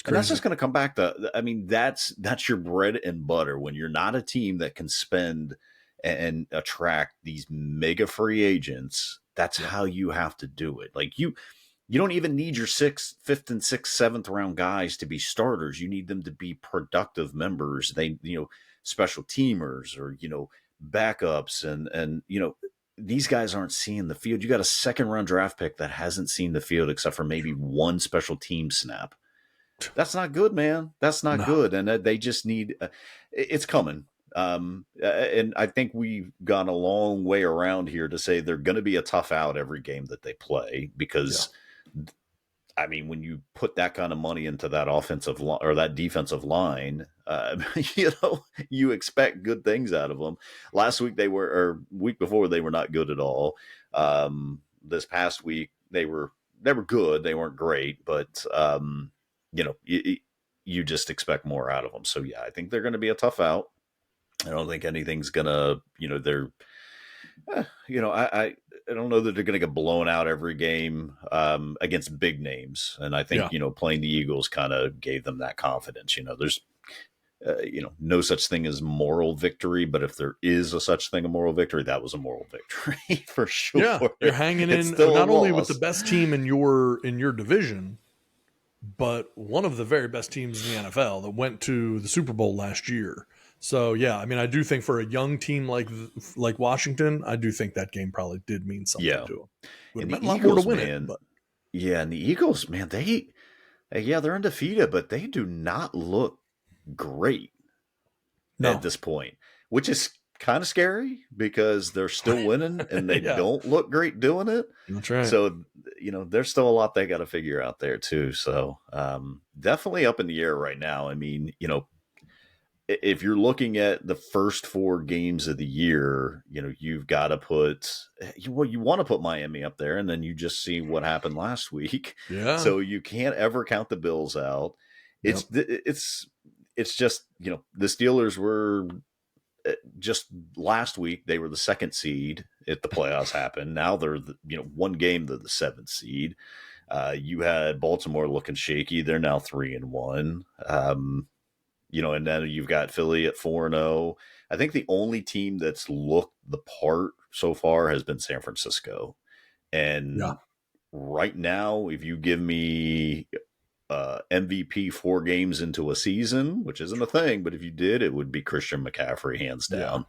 And that's just going to come back to, I mean, that's your bread and butter. When you're not a team that can spend and attract these mega free agents, that's how you have to do it. Like you don't even need your 5th and 6th, 7th round guys to be starters. You need them to be productive members. They, special teamers or, backups and, these guys aren't seeing the field. You got a 2nd round draft pick that hasn't seen the field except for maybe 1 special team snap. That's not good, man. That's not good. And they just need, it's coming. And I think we've gone a long way around here to say they're going to be a tough out every game that they play because I mean, when you put that kind of money into that offensive line or that defensive line, you expect good things out of them. Last week or week before they were not good at all. This past week they were good. They weren't great, but you just expect more out of them. So yeah, I think they're going to be a tough out. I don't think anything's gonna, they're, I don't know that they're going to get blown out every game against big names, and I think playing the Eagles kind of gave them that confidence. There's no such thing as moral victory, but if there is a such thing a moral victory, that was a moral victory for sure.
Yeah, you're hanging
It's
in
still
not
a
only
loss.
with the best team in your division, but one of the very best teams in the NFL that went to the Super Bowl last year. So yeah, I mean, I do think for a young team like Washington, I do think that game probably did mean something to them. Would have meant a lot more to win it, but
and the Eagles, man, they're undefeated, but they do not look great at this point, which is kind of scary because they're still winning and they don't look great doing it.
That's right.
So, there's still a lot they got to figure out there too. So, definitely up in the air right now. I mean, if you're looking at the first 4 games of the year, you've got to you want to put Miami up there, and then you just see what happened last week.
Yeah.
So you can't ever count the Bills out. It's just, the Steelers were just last week, they were the 2nd seed if the playoffs happened. Now they're, one game to the 7th seed. You had Baltimore looking shaky. They're now 3-1. And then you've got Philly at 4-0. I think the only team that's looked the part so far has been San Francisco. And right now, if you give me MVP 4 games into a season, which isn't a thing, but if you did, it would be Christian McCaffrey, hands down.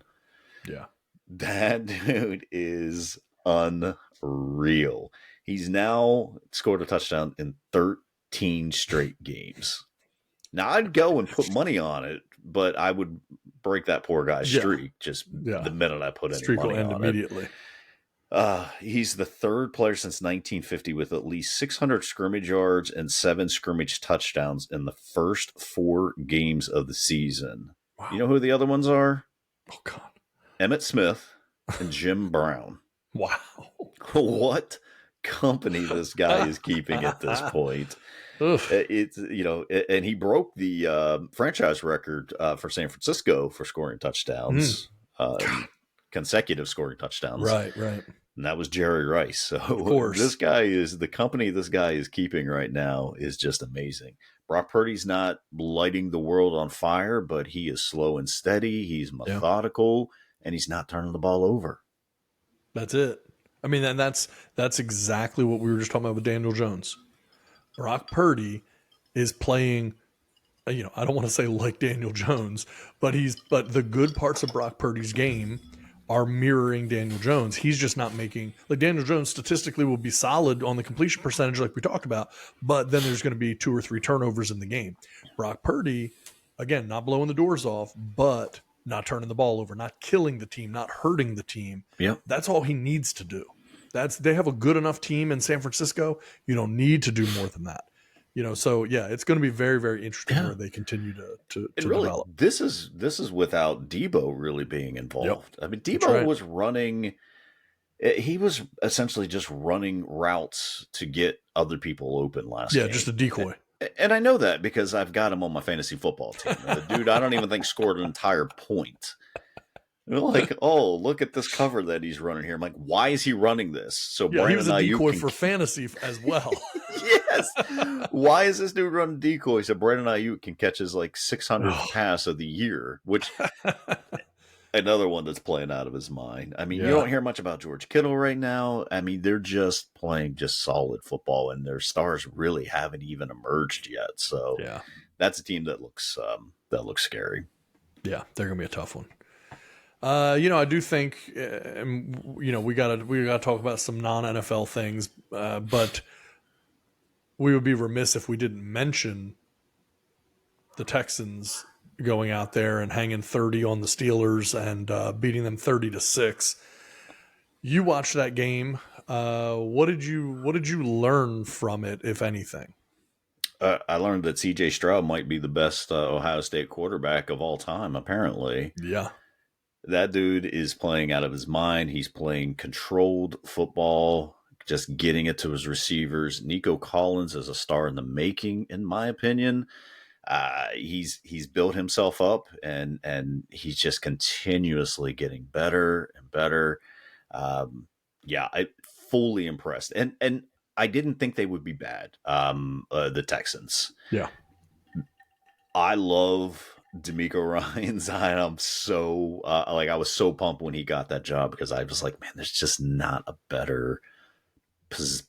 Yeah.
That dude is unreal. He's now scored a touchdown in 13 straight games. Now, I'd go and put money on it, but I would break that poor guy's streak the minute I put any money on
immediately.
He's the 3rd player since 1950 with at least 600 scrimmage yards and 7 scrimmage touchdowns in the first 4 games of the season. Wow. You know who the other ones are?
Oh, God.
Emmett Smith and Jim Brown.
Wow.
What company this guy is keeping at this point. It's and he broke the franchise record for San Francisco for scoring touchdowns, consecutive scoring touchdowns.
Right.
And that was Jerry Rice. So
of course,
the company this guy is keeping right now is just amazing. Brock Purdy's not lighting the world on fire, but he is slow and steady. He's methodical, and he's not turning the ball over.
That's it. I mean, and that's exactly what we were just talking about with Daniel Jones. Brock Purdy is playing, I don't want to say like Daniel Jones, but the good parts of Brock Purdy's game are mirroring Daniel Jones. He's just not making, like Daniel Jones statistically will be solid on the completion percentage like we talked about, but then there's going to be 2 or 3 turnovers in the game. Brock Purdy, again, not blowing the doors off, but not turning the ball over, not killing the team, not hurting the team.
Yep.
That's all he needs to do. They have a good enough team in San Francisco. You don't need to do more than that. So yeah, it's going to be very, very interesting where they continue to develop.
This is without Debo really being involved.
Yep.
I mean, Debo was running. He was essentially just running routes to get other people open last game.
Yeah, just a decoy.
And I know that because I've got him on my fantasy football team. The dude, I don't even think scored an entire point. They're like, oh, look at this cover that he's running here. I'm like, why is he running this? So
he was a decoy for fantasy as well.
Yes. Why is this dude running decoy? So Brandon Ayuk can catch his 600th pass of the year, which another one that's playing out of his mind. I mean, you don't hear much about George Kittle right now. I mean, they're just playing solid football, and their stars really haven't even emerged yet. So that's a team that looks scary.
Yeah, they're gonna be a tough one. I do think, we gotta talk about some non-NFL things, but we would be remiss if we didn't mention the Texans going out there and hanging 30 on the Steelers and beating them 30-6. You watched that game. What did you learn from it, if anything?
I learned that C.J. Stroud might be the best Ohio State quarterback of all time. Apparently,
Yeah,
that dude is playing out of his mind. He's playing controlled football, just getting it to his receivers. Nico Collins is a star in the making, in my opinion. He's built himself up, and he's just continuously getting better and better. Yeah, I fully impressed, and I didn't think they would be bad. The Texans.
yeah,
I love D'Amico Ryan's. I'm so I was so pumped when he got that job because I was like, man, there's just not a better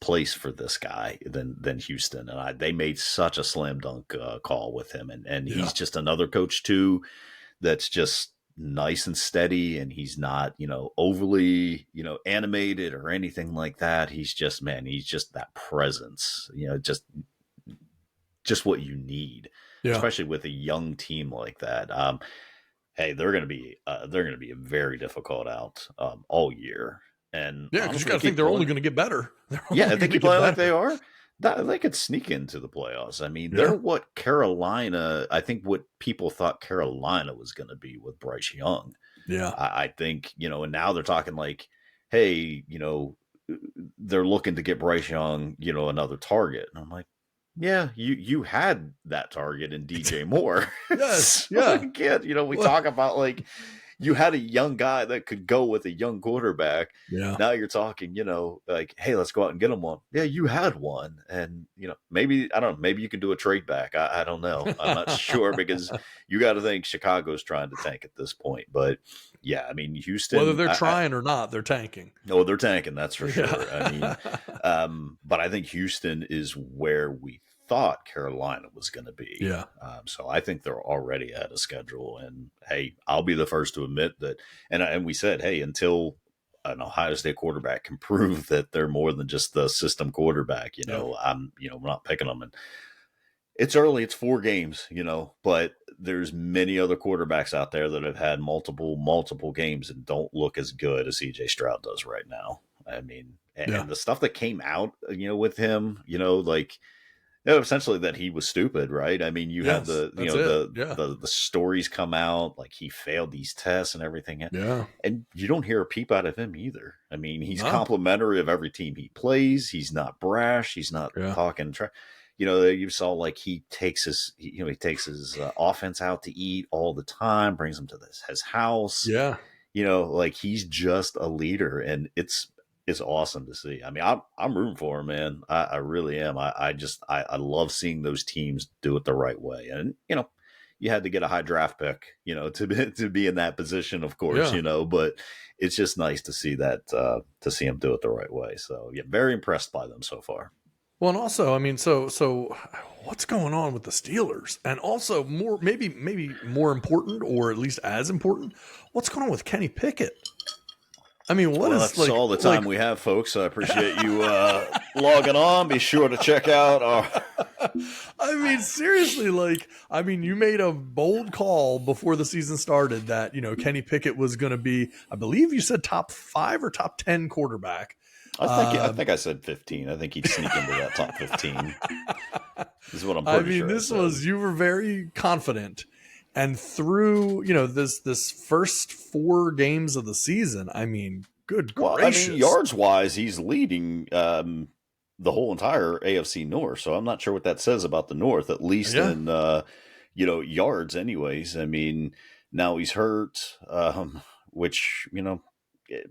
place for this guy than Houston, and they made such a slam dunk call with him, and
yeah,
he's just another coach too that's just nice and steady, and he's not overly animated or anything like that. He's just that presence, just what you need,
yeah.
especially with a young team like that. Hey, they're going to be a very difficult out all year. And
Yeah, because you
honestly,
got to think they're only going to get better. They're only
yeah, if they
going to
keep
get
playing like
better.
they are, they could sneak into the playoffs. I mean,
Yeah,
they're what Carolina. I think what people thought Carolina was going to be with Bryce Young.
yeah,
I think and now they're talking like, hey, they're looking to get Bryce Young, another target, and I'm like, yeah, you had that target in DJ Moore.
yes,
So
yeah.
again, we
Well,
talk about like you had a young guy that could go with a young quarterback.
yeah,
Now you're talking, like, hey, let's go out and get him one. Yeah, you had one. And, maybe, I don't know, maybe you can do a trade back. I don't know. I'm not sure because you got to think Chicago's trying to tank at this point. But yeah, I mean,
whether
Houston,
they're trying or not, they're tanking.
no, they're tanking. That's for sure. I mean,
Yeah,
but I think Houston is where we thought Carolina was going to be.
yeah,
So I think they're already ahead of schedule. And hey, I'll be the first to admit that. And we said, hey, until an Ohio State quarterback can prove that they're more than just the system quarterback,
yeah,
we're not picking them. And it's early, it's 4 games, but there's many other quarterbacks out there that have had multiple games and don't look as good as CJ Stroud does right now. I mean,
yeah,
and the stuff that came out, with him, like, essentially that he was stupid, right? I mean, you had
yes. That's it. Yeah,
the stories come out like he failed these tests and everything,
yeah.
and you don't hear a peep out of him either. I mean, he's
No,
complimentary of every team he plays. He's not brash. He's not
yeah,
talking. You saw like he takes his offense out to eat all the time, brings them to his house.
yeah.
Like he's just a leader, and it's awesome to see. I mean, I'm rooting for him, man. I really am. I love seeing those teams do it the right way, and you had to get a high draft pick, to be in that position, of course,
Yeah.
but it's just nice to see that to see him do it the right way. So yeah, very impressed by them so far.
Well, and also, I mean, so what's going on with the Steelers? And also, maybe more important, or at least as important, what's going on with Kenny Pickett? I mean, what
Well,
is
that's all the time we have, folks. I appreciate you logging on. Be sure to check out our.
I mean, seriously, you made a bold call before the season started that, Kenny Pickett was going to be, I believe you said top 5 or top 10 quarterback.
I think I said 15. I think he'd sneak into that top 15. This is what I'm pretty sure.
You were very confident. And through, this first 4 games of the season, I mean, good gracious.
I mean, yards wise, he's leading the whole entire AFC North. So I'm not sure what that says about the North, at least in yards anyways. I mean, now he's hurt, which,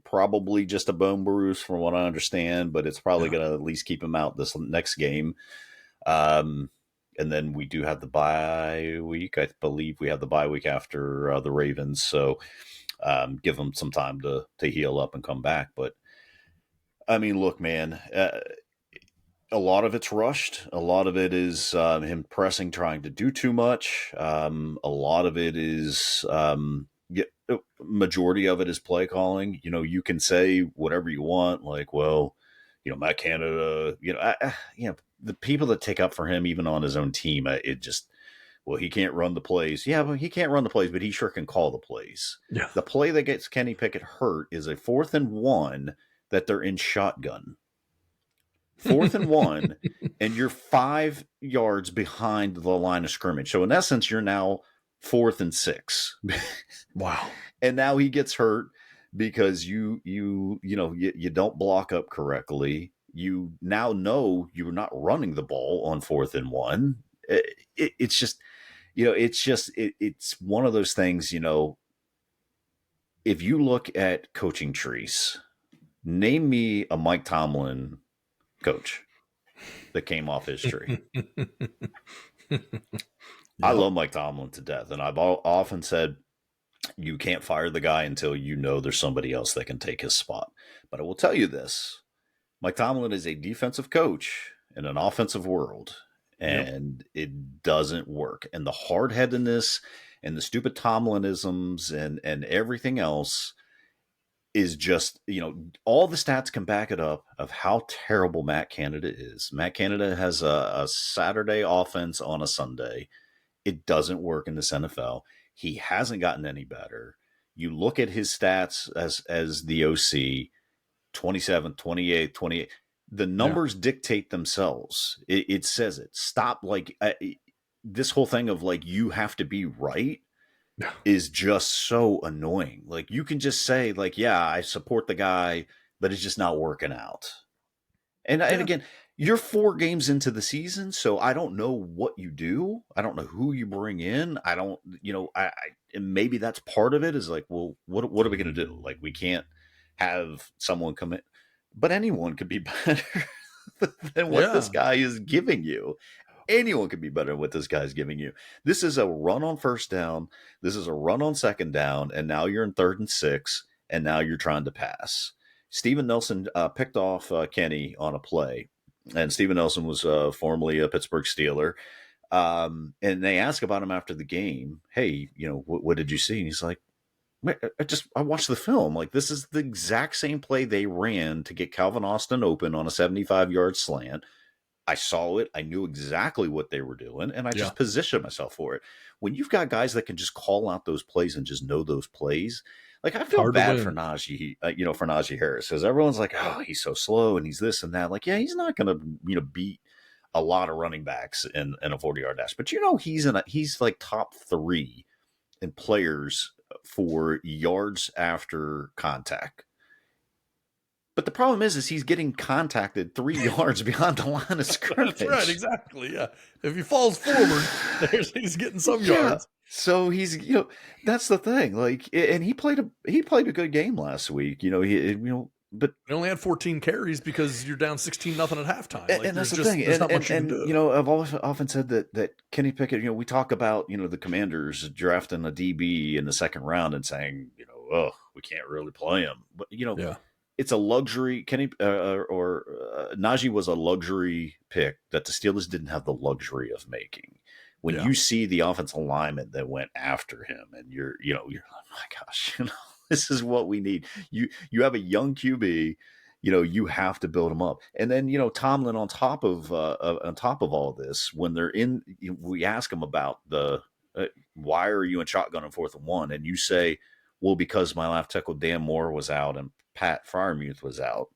probably just a bone bruise from what I understand, but it's probably going to at least keep him out this next game. And then we do have the bye week. I believe we have the bye week after the Ravens. So give him some time to heal up and come back. But I mean, look, man, a lot of it's rushed. A lot of it is him pressing, trying to do too much. A lot of it is majority of it is play calling. You can say whatever you want, like, well, Matt Canada, the people that take up for him, even on his own team, he can't run the plays. Yeah, but he can't run the plays, but he sure can call the plays.
Yeah.
The play that gets Kenny Pickett hurt is a 4th and 1 that they're in shotgun. 4th and 1, and you're 5 yards behind the line of scrimmage. So in essence, you're now 4th and 6.
Wow.
And now he gets hurt because you don't block up correctly. You now know you're not running the ball on 4th and 1. It's just, it's one of those things, if you look at coaching trees, name me a Mike Tomlin coach that came off his tree. I love Mike Tomlin to death, and I've often said you can't fire the guy until you know there's somebody else that can take his spot. But I will tell you this, Mike Tomlin is a defensive coach in an offensive world, and it doesn't work. And the hard-headedness and the stupid Tomlinisms and everything else is just, all the stats can back it up of how terrible Matt Canada is. Matt Canada has a Saturday offense on a Sunday. It doesn't work in this NFL. He hasn't gotten any better. You look at his stats as the OC, 27, 28, 28. The numbers dictate themselves. It says it. Stop, this whole thing of, you have to be right is just so annoying. You can just say, yeah, I support the guy, but it's just not working out. And again, you're 4 games into the season, so I don't know what you do. I don't know who you bring in. I don't, and maybe that's part of it is well, what are we going to do? We can't have someone come in, but anyone could be better than what this guy is giving you. Anyone could be better than what this guy's giving you. This is a run on 1st down. This is a run on 2nd down. And now you're in 3rd and 6. And now you're trying to pass. Steven Nelson picked off Kenny on a play. And Steven Nelson was formerly a Pittsburgh Steeler. And they asked about him after the game. Hey, what did you see? And he's like, I watched the film. This is the exact same play they ran to get Calvin Austin open on a 75-yard slant. I saw it. I knew exactly what they were doing, and I just positioned myself for it. When you've got guys that can just call out those plays and just know those plays, I feel bad for Najee, for Najee Harris, because everyone's like, oh, he's so slow and he's this and that. He's not going to, beat a lot of running backs in a 40-yard dash, but he's top 3 in players for yards after contact. But the problem is he's getting contacted 3 yards beyond the line of scrimmage.
That's right, exactly. Yeah, if he falls forward, he's getting some yards.
So he's, that's the thing. And he played a good game last week. But
he only had 14 carries because you're down 16-0 at halftime.
And that's the thing. I've often said that Kenny Pickett. We talk about the Commanders drafting a DB in the 2nd round and saying we can't really play him, but it's a luxury. Kenny Najee was a luxury pick that the Steelers didn't have the luxury of making. When you see the offensive lineman that went after him, and you're like, oh my gosh, this is what we need. You have a young QB, you have to build him up. And then Tomlin on top of all this, when they're in, we ask him about the why are you in shotgun on 4th and 1, and you say, well, because my left tackle Dan Moore was out and Pat Freiermuth was out.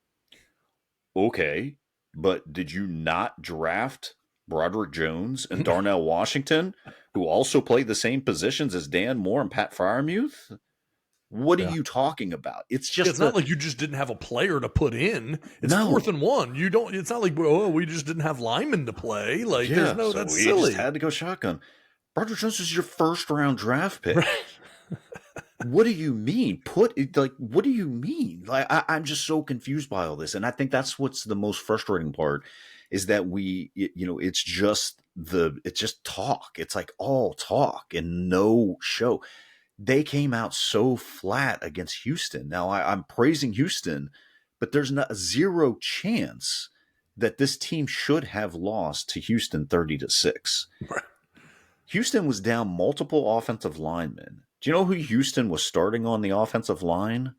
Okay, but did you not draft Broderick Jones and Darnell Washington, who also play the same positions as Dan Moore and Pat Freiermuth? What are you talking about? It's
not like you just didn't have a player to put in. It's 4th and 1. You don't. It's not like we just didn't have linemen to play. That's
we
silly.
Just had to go shotgun. Broderick Jones is your 1st round draft pick.
Right.
What do you mean? What do you mean? I'm just so confused by all this. And I think that's what's the most frustrating part is that it's just talk. It's all talk and no show. They came out so flat against Houston. Now I'm praising Houston, but there's not 0 chance that this team should have lost to Houston 30-6.
Right. Houston
was down multiple offensive linemen. Do you know who Houston was starting on the offensive line?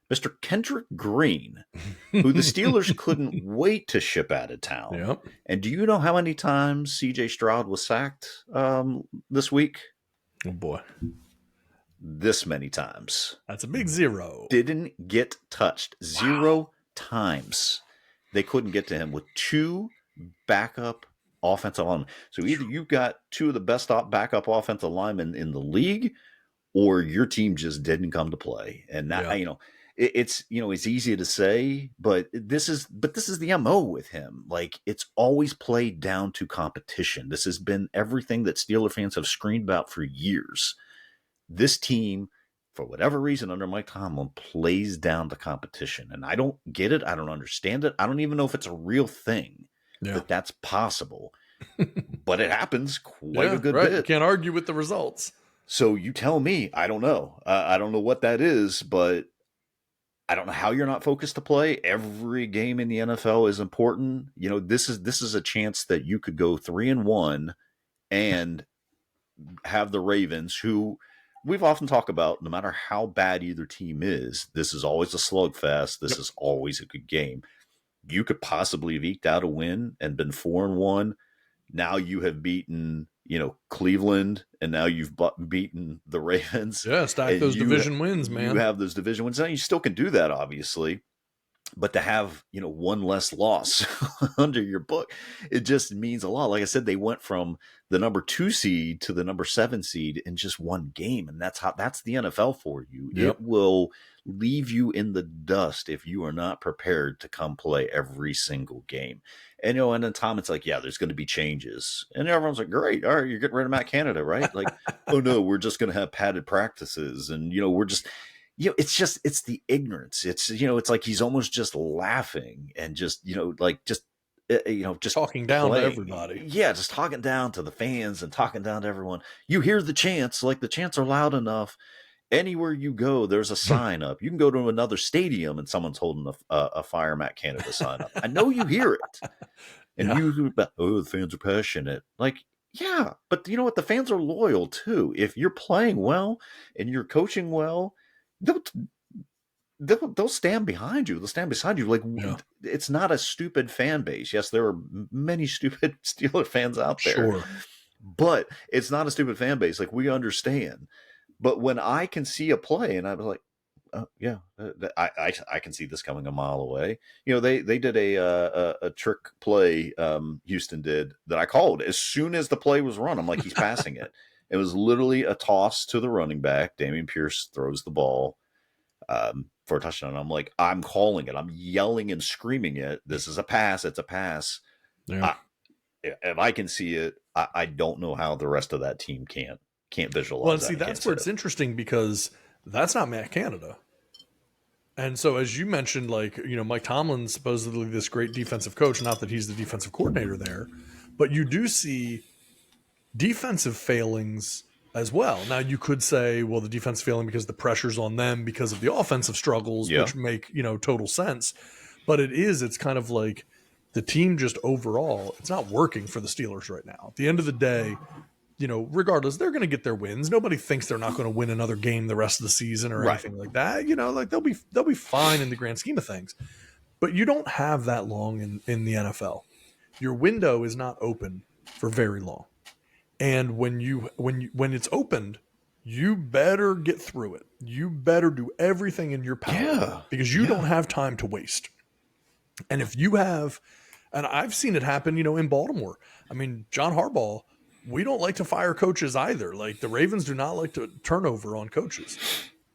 Mr. Kendrick Green, who the Steelers couldn't wait to ship out of town.
Yep.
And do you know how many times C.J. Stroud was sacked this week?
Oh, boy.
This many times.
That's a big 0.
Didn't get touched. 0 times they couldn't get to him with 2 backup offensive linemen. So either you've got 2 of the best backup offensive linemen in the league, or your team just didn't come to play. And that, it's easy to say, but this is the MO with him. Like, it's always played down to competition. This has been everything that Steeler fans have screamed about for years. This team, for whatever reason, under Mike Tomlin, plays down to competition. And I don't get it. I don't understand it. I don't even know if it's a real thing that that's possible. But it happens quite a good bit.
You can't argue with the results.
So you tell me. I don't know. I don't know what that is, but I don't know how you're not focused to play. Every game in the NFL is important. This is a chance that you could go 3-1 and have the Ravens, who we've often talked about, no matter how bad either team is, this is always a slugfest. This is always a good game. You could possibly have eked out a win and been 4-1. Now you have beaten, Cleveland, and now you've beaten the Ravens.
Yeah, stack those division wins, man.
You have those division wins. Now you still can do that, obviously. But to have, one less loss under your book, it just means a lot. Like I said, they went from the number 2 seed to the number 7 seed in just one game. And that's the NFL for you. Yep. It will leave you in the dust if you are not prepared to come play every single game. And, and then Tom, it's like, yeah, there's going to be changes. And everyone's like, great. All right, you're getting rid of Matt Canada, right? Like, oh no, we're just going to have padded practices. And, we're just, it's the ignorance. It's, it's like he's almost just laughing and just, just
talking down to everybody.
Yeah, just talking down to the fans and talking down to everyone. You hear the chants, like the chants are loud enough. Anywhere you go, there's a sign up. You can go to another stadium and someone's holding a Fire Matt Canada sign up. I know you hear it. And the fans are passionate. Like, yeah, but you know what? The fans are loyal too. If you're playing well and you're coaching well, they'll stand behind you. They'll stand beside you. Like, it's not a stupid fan base. Yes, there are many stupid Steeler fans out there.
Sure.
But it's not a stupid fan base. Like, we understand. But when I can see a play and I was like, I can see this coming a mile away. They did a trick play, Houston did, that I called as soon as the play was run. I'm like, he's passing it. It was literally a toss to the running back. Dameon Pierce throws the ball for a touchdown. I'm like, I'm calling it. I'm yelling and screaming it. This is a pass. It's a pass.
Yeah.
If I can see it, I don't know how the rest of that team can't visualize.
Well, see, that's where it's interesting, because that's not Matt Canada. And so, as you mentioned, like, Mike Tomlin's supposedly this great defensive coach, not that he's the defensive coordinator there, but you do see defensive failings as well. Now, you could say, well, the defense failing because the pressure's on them because of the offensive struggles, which make, total sense. But it's kind of like the team just overall, it's not working for the Steelers right now. At the end of the day, regardless, they're going to get their wins. Nobody thinks they're not going to win another game the rest of the season or anything like that. Like they'll be fine in the grand scheme of things. But you don't have that long in the NFL. Your window is not open for very long. And when it's opened, you better get through it. You better do everything in your power because you don't have time to waste. And if you have, and I've seen it happen, in Baltimore. I mean, John Harbaugh, we don't like to fire coaches either. Like, the Ravens do not like to turnover on coaches,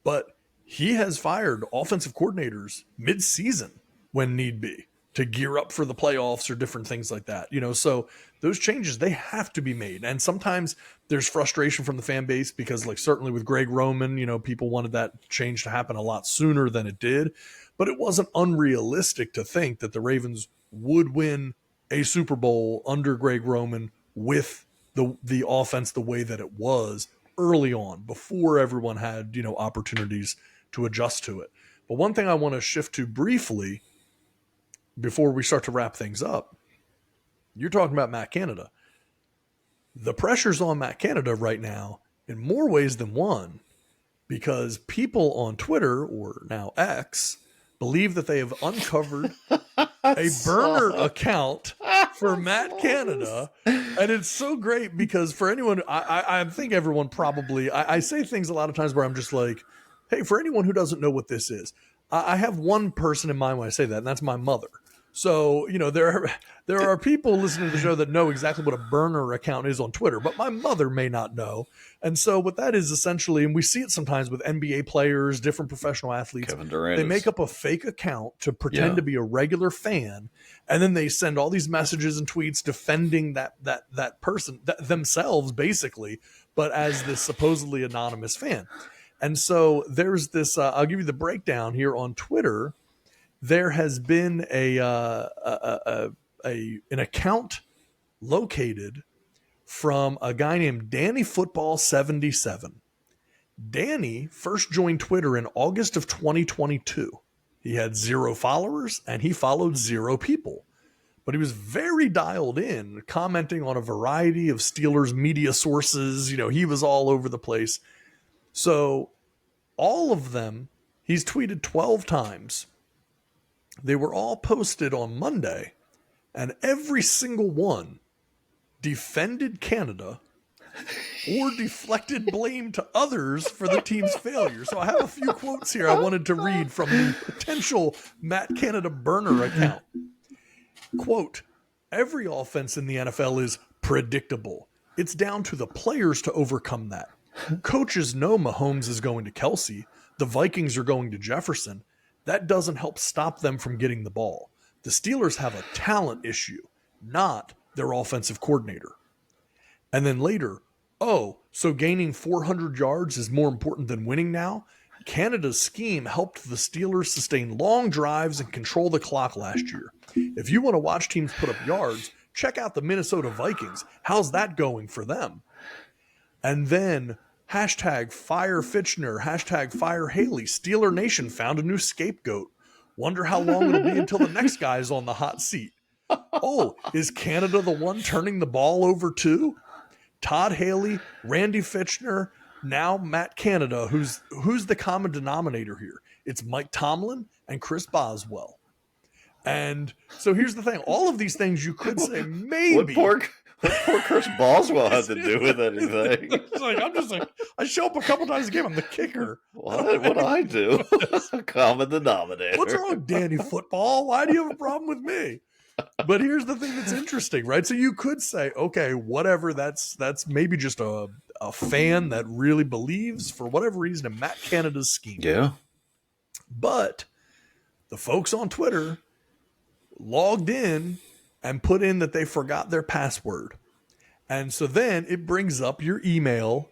but he has fired offensive coordinators mid-season when need be to gear up for the playoffs or different things like that. So those changes, they have to be made. And sometimes there's frustration from the fan base because, like, certainly with Greg Roman, people wanted that change to happen a lot sooner than it did, but it wasn't unrealistic to think that the Ravens would win a Super Bowl under Greg Roman with the offense the way that it was early on, before everyone had, opportunities to adjust to it. But one thing I want to shift to briefly before we start to wrap things up, you're talking about Matt Canada. The pressure's on Matt Canada right now in more ways than one, because people on Twitter, or now X, believe that they have uncovered a burner account for Matt Canada. And it's so great because for anyone, I think everyone probably, I say things a lot of times where I'm just like, hey, for anyone who doesn't know what this is, I have one person in mind when I say that, and that's my mother. So, there are people listening to the show that know exactly what a burner account is on Twitter, but my mother may not know. And so what that is essentially, and we see it sometimes with NBA players, different professional athletes,
Kevin Durant.
they make up a fake account to pretend to be a regular fan, and then they send all these messages and tweets defending that person, themselves basically, but as this supposedly anonymous fan. And so there's this, I'll give you the breakdown here on Twitter. There has been an account located from a guy named Danny Football 77. Danny first joined Twitter in August of 2022. He had 0 followers and he followed 0 people. But he was very dialed in, commenting on a variety of Steelers media sources. He was all over the place. So all of them, he's tweeted 12 times. They were all posted on Monday, and every single one defended Canada or deflected blame to others for the team's failure. So I have a few quotes here I wanted to read from the potential Matt Canada burner account. Quote, every offense in the NFL is predictable. It's down to the players to overcome that. Coaches know Mahomes is going to Kelsey. The Vikings are going to Jefferson. That doesn't help stop them from getting the ball. The Steelers have a talent issue, not their offensive coordinator. And then later, so gaining 400 yards is more important than winning now? Canada's scheme helped the Steelers sustain long drives and control the clock last year. If you want to watch teams put up yards, check out the Minnesota Vikings. How's that going for them? And then hashtag fire Fitchner, hashtag fire Haley. Steeler Nation found a new scapegoat. Wonder how long it'll be until the next guy is on the hot seat. Oh, is Canada the one turning the ball over too? Todd Haley, Randy Fitchner, now Matt Canada. Who's the common denominator here? It's Mike Tomlin and Chris Boswell. And so here's the thing. All of these things you could say maybe.
What poor Chris Boswell has to do with anything?
I'm just like, I show up a couple times a game. I'm the kicker.
What do I do? Common denominator.
What's wrong, Danny Football? Why do you have a problem with me? But here's the thing that's interesting, right? So you could say, okay, whatever, that's maybe just a fan that really believes for whatever reason in Matt Canada's scheme.
Yeah.
But the folks on Twitter logged in and put in that they forgot their password. And so then it brings up your email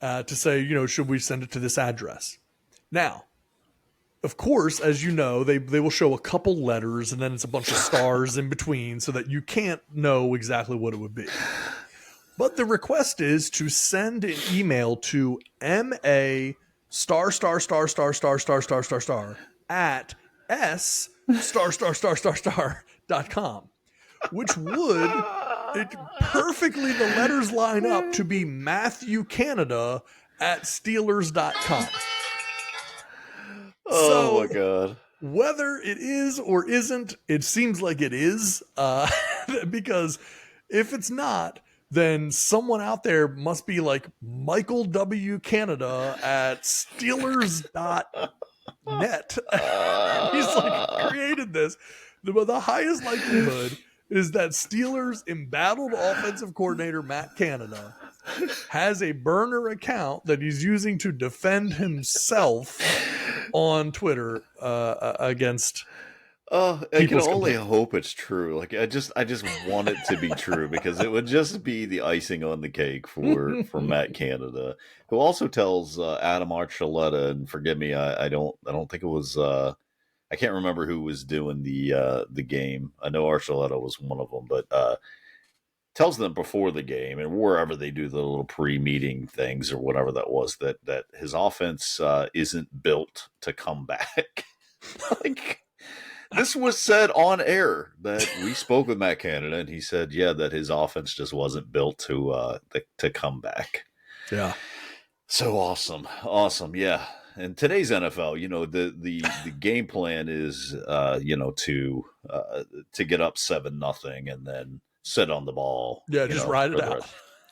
to say, should we send it to this address? Now, of course, as you know, they will show a couple letters and then it's a bunch of stars in between so that you can't know exactly what it would be. But the request is to send an email to MA star at s***.com, which would perfectly the letters line up to be Matthew Canada at Steelers.com.
Oh my God.
Whether it is or isn't, it seems like it is, because if it's not, then someone out there must be like Michael W. Canada at Steelers.net. He's like created this. The highest likelihood is that Steelers embattled offensive coordinator Matt Canada has a burner account that he's using to defend himself on Twitter against.
I can only hope it's true. Like I just want it to be true because it would just be the icing on the cake for Matt Canada, who also tells Adam Archuleta, and forgive me, I don't think it was I can't remember who was doing the game. I know Archuleta was one of them, but tells them before the game and wherever they do the little pre-meeting things or whatever that was that his offense isn't built to come back. Like this was said on air that we spoke with Matt Canada and he said, that his offense just wasn't built to come back.
Yeah.
So awesome. Yeah. In today's NFL, the game plan is, to get up 7-0 and then sit on the ball.
Yeah, just ride it out.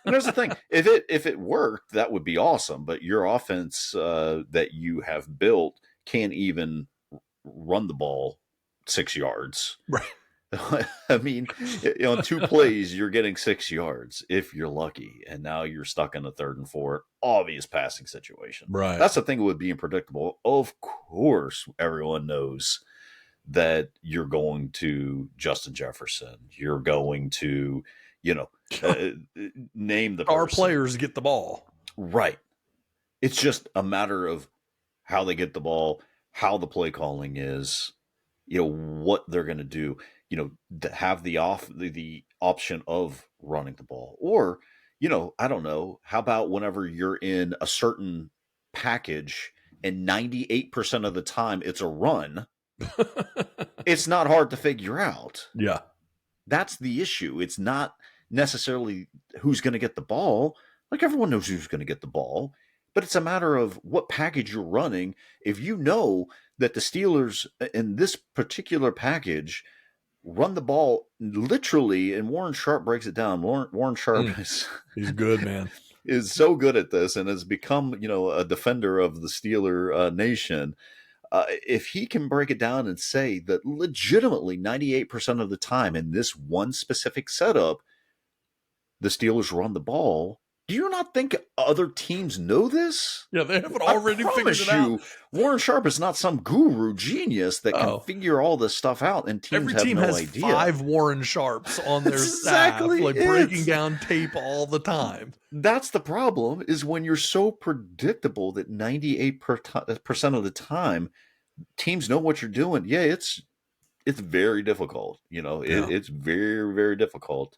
And there's the thing: if it worked, that would be awesome. But your offense that you have built can't even run the ball 6 yards.
Right.
I mean, on 2 plays, you're getting 6 yards if you're lucky. And now you're stuck in a 3rd and 4, obvious passing situation.
Right.
That's the thing with being predictable. Of course, everyone knows that you're going to Justin Jefferson. You're going to, name the
Our
person.
players get the ball.
Right. It's just a matter of how they get the ball, how the play calling is, what they're going to do, to have the option of running the ball. Or, I don't know, how about whenever you're in a certain package and 98% of the time it's a run, it's not hard to figure out.
Yeah.
That's the issue. It's not necessarily who's going to get the ball. Like, everyone knows who's going to get the ball, but it's a matter of what package you're running. If you know that the Steelers in this particular package run the ball literally, and Warren Sharp breaks it down. Warren Sharp
he's good, man.
Is so good at this and has become, a defender of the Steeler nation. If he can break it down and say that legitimately 98% of the time in this one specific setup, the Steelers run the ball, do you not think other teams know this?
Yeah, they haven't already figured it out.
Warren Sharp is not some guru genius that can figure all this stuff out, and teams
Every team
have no
has
idea.
5 Warren Sharps on their staff, breaking down tape all the time.
That's the problem, is when you're so predictable that 98% of the time teams know what you're doing. Yeah, it's very difficult. It's very, very difficult.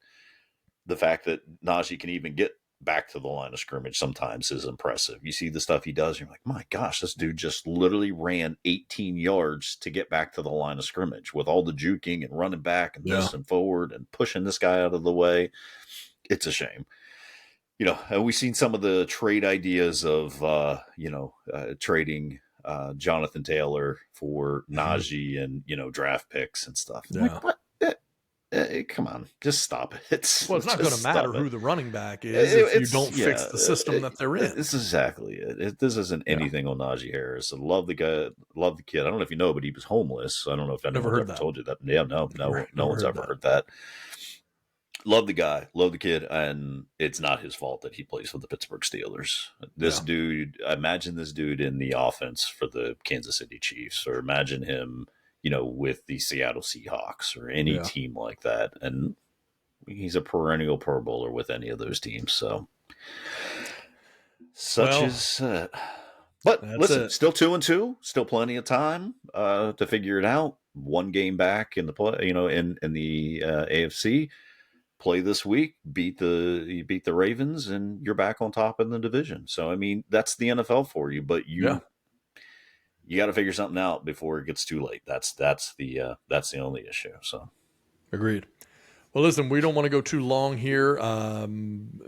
The fact that Najee can even get back to the line of scrimmage sometimes is impressive. You see the stuff he does, you're like, my gosh, this dude just literally ran 18 yards to get back to the line of scrimmage with all the juking and running back and this and forward and pushing this guy out of the way. It's a shame. And we've seen some of the trade ideas of, trading Jonathan Taylor for Najee and, draft picks and stuff.
Yeah.
Like, what? Come on, just stop it.
It's not going to matter who the running back is if you don't fix the system that they're in.
This is exactly it. This isn't anything on Najee Harris. I love the guy, love the kid. I don't know if you know, but he was homeless. I don't know if anyone ever told you that. Yeah, no one's ever heard that. Love the guy, love the kid, and it's not his fault that he plays for the Pittsburgh Steelers. This dude, imagine this dude in the offense for the Kansas City Chiefs, or imagine him, with the Seattle Seahawks or any team like that. And he's a perennial Pro Bowler with any of those teams. So but listen, still 2-2, still plenty of time to figure it out. 1 game back in the play, in the AFC. Play this week, beat the Ravens, and you're back on top in the division. So, I mean, that's the NFL for you, but you got to figure something out before it gets too late. That's the only issue. So,
agreed. Well, listen, we don't want to go too long here.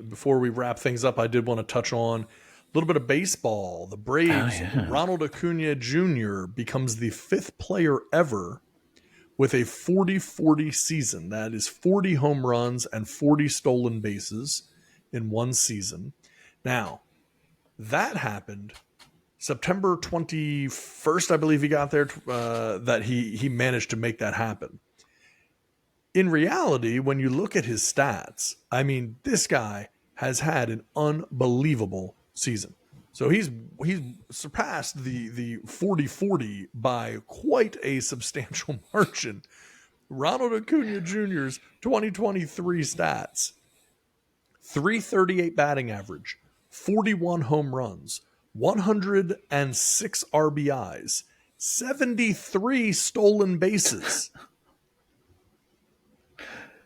Before we wrap things up, I did want to touch on a little bit of baseball. The Braves, Ronald Acuna Jr. becomes the 5th player ever with a 40-40 season. That is 40 home runs and 40 stolen bases in one season. Now, that happened September 21st, I believe he got there, that he managed to make that happen. In reality, when you look at his stats, I mean, this guy has had an unbelievable season. So he's surpassed the 40-40 by quite a substantial margin. Ronald Acuna Jr.'s 2023 stats: 338 batting average, 41 home runs, 106 RBIs, 73 stolen bases.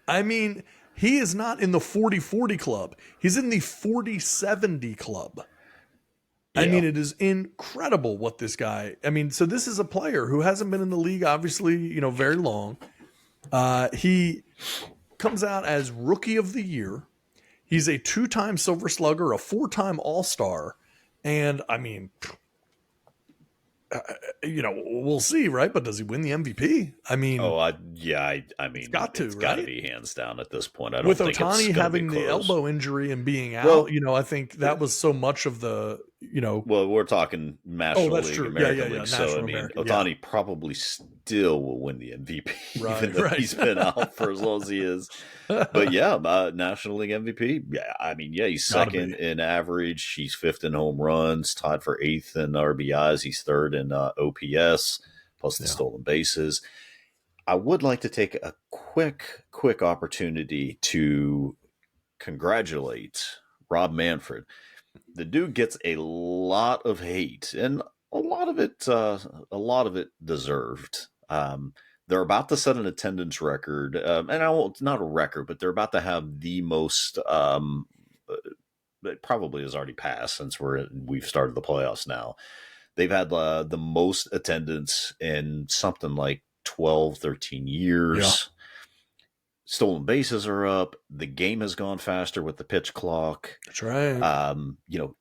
I mean, he is not in the 40-40 club. He's in the 40-70 club. I mean, it is incredible what this guy, so this is a player who hasn't been in the league, obviously, very long. He comes out as Rookie of the Year. He's a 2-time Silver Slugger, a 4-time All-Star. And we'll see, right? But does he win the MVP?
it's got to be hands down at this point. I don't
with
think
Ohtani
it's
having
be
the
close.
elbow injury and being out, I think that was so much of the
Well, we're talking National
that's
League,
true.
American League. So,
National
I mean,
American.
Otani probably still will win the MVP,
Right,
even though
right.
he's been out for as long as he is. But yeah, National League MVP. Yeah, I mean, yeah, he's
Gotta
second
be.
in average. He's fifth in home runs, tied for eighth in RBIs. He's third in OPS, plus the stolen bases. I would like to take a quick opportunity to congratulate Rob Manfred. The dude gets a lot of hate, and a lot of it deserved. They're about to set an attendance record, and I won't, not a record, but they're about to have the most. It probably has already passed since we've started the playoffs now. They've had the most attendance in something like 12, 13 years.
Yeah.
Stolen bases are up. The game has gone faster with the pitch clock.
That's right.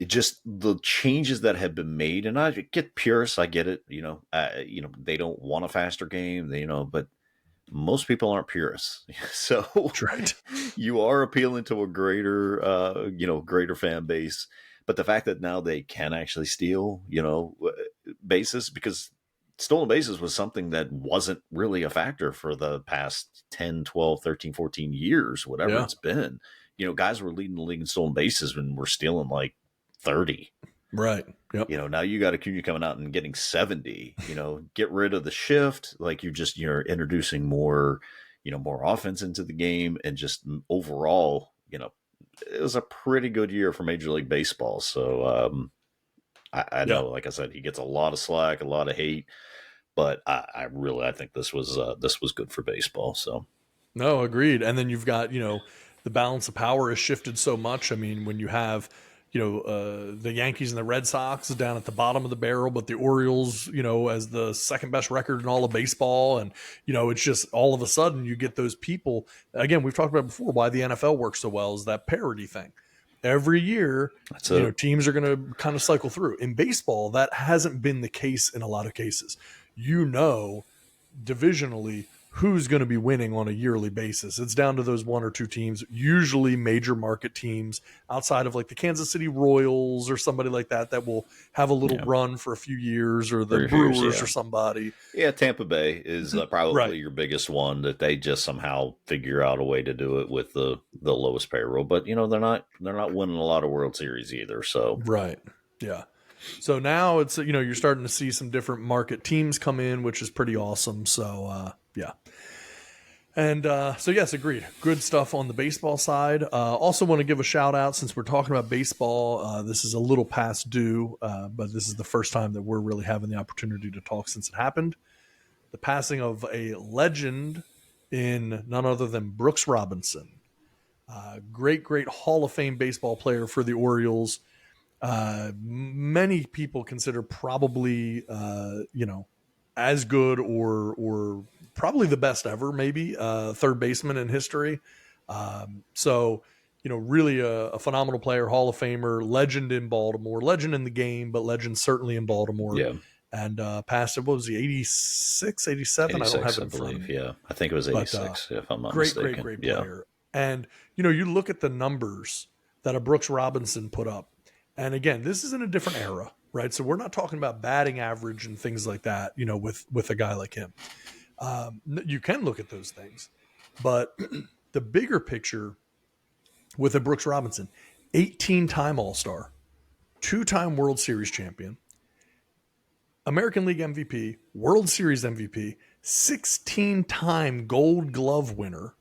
It just the changes that have been made, and I get purists. I get it. They don't want a faster game. But most people aren't purists. So
That's right.
you are appealing to a greater fan base. But the fact that now they can actually steal, bases, because stolen bases was something that wasn't really a factor for the past 10, 12, 13, 14 years, whatever it's been. Guys were leading the league in stolen bases when we're stealing like 30.
Right. Yep.
Now you got Acuna coming out and getting 70. Get rid of the shift. Like you're introducing more offense into the game, and just overall, it was a pretty good year for Major League Baseball. So I know, like I said, he gets a lot of slack, a lot of hate, but I think this was good for baseball. So
no, agreed. And then you've got the balance of power has shifted so much. I mean, when you have the Yankees and the Red Sox down at the bottom of the barrel, but the Orioles, as the second best record in all of baseball. And, it's just all of a sudden you get those people. Again, we've talked about before why the NFL works so well is that parity thing. Every year, teams are going to kind of cycle through. In baseball, that hasn't been the case in a lot of cases. Divisionally, who's going to be winning on a yearly basis. It's down to those one or two teams, usually major market teams outside of like the Kansas City Royals or somebody like that will have a little run for a few years, or the Brewers or somebody.
Yeah, Tampa Bay is probably your biggest one that they just somehow figure out a way to do it with the lowest payroll. But they're not winning a lot of World Series either. So
right, yeah. So now it's you're starting to see some different market teams come in, which is pretty awesome. So yeah. And so yes, agreed. Good stuff on the baseball side. Also want to give a shout out, since we're talking about baseball. This is a little past due, but this is the first time that we're really having the opportunity to talk since it happened. The passing of a legend in none other than Brooks Robinson. Great Hall of Fame baseball player for the Orioles. Many people consider probably, as good or probably the best ever, maybe third baseman in history. So, really a phenomenal player, Hall of Famer, legend in Baltimore, legend in the game, but legend certainly in Baltimore.
Yeah.
And passed, what was he, 86, 87?
86,
I don't have it
I
in front of
believe.
me.
Yeah, I think it was 86, if I'm not mistaken.
Great player. And, you look at the numbers that a Brooks Robinson put up. And again, this is in a different era, right? So we're not talking about batting average and things like that, with a guy like him. You can look at those things, but the bigger picture with a Brooks Robinson, 18-time All-Star, 2-time World Series champion, American League MVP, World Series MVP, 16-time Gold Glove winner.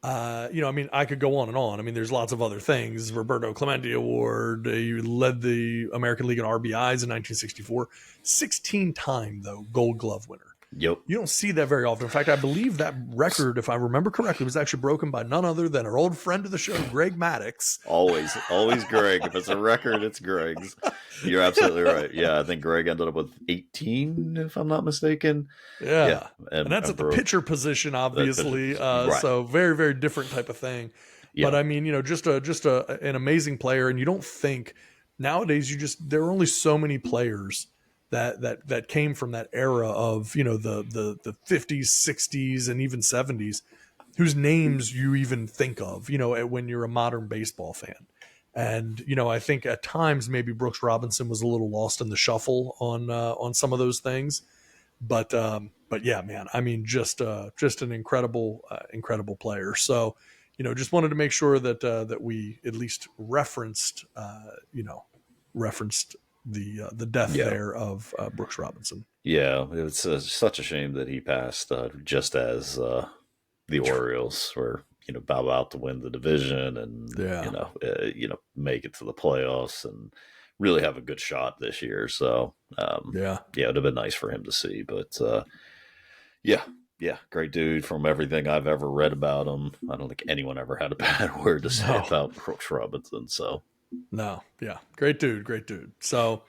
I could go on and on. I mean, there's lots of other things. Roberto Clemente Award. He led the American League in RBIs in 1964. 16-time, though, Gold Glove winner.
Yep.
You don't see that very often. In fact, I believe that record, if I remember correctly, was actually broken by none other than our old friend of the show, Greg Maddux.
Always Greg. If it's a record, it's Greg's. You're absolutely right. Yeah, I think Greg ended up with 18, if I'm not mistaken.
Yeah. And that's at the pitcher position, obviously.
Right.
So very, very different type of thing. Yeah. But I mean, just an amazing player. And you don't think nowadays there are only so many players that came from that era of, the 50s, 60s, and even 70s, whose names you even think of, when you're a modern baseball fan. And, you know, I think at times maybe Brooks Robinson was a little lost in the shuffle on some of those things. But yeah, man, I mean, just an incredible player. So, you know, just wanted to make sure that we at least referenced the death
Yeah.
there of Brooks Robinson.
Yeah, it's such a shame that he passed just as the Orioles were, about to win the division and
Yeah.
make it to the playoffs and really have a good shot this year. So
Yeah.
it'd have been nice for him to see. But yeah, great dude. From everything I've ever read about him, I don't think anyone ever had a bad word to say about Brooks Robinson. So
no, yeah, great dude. So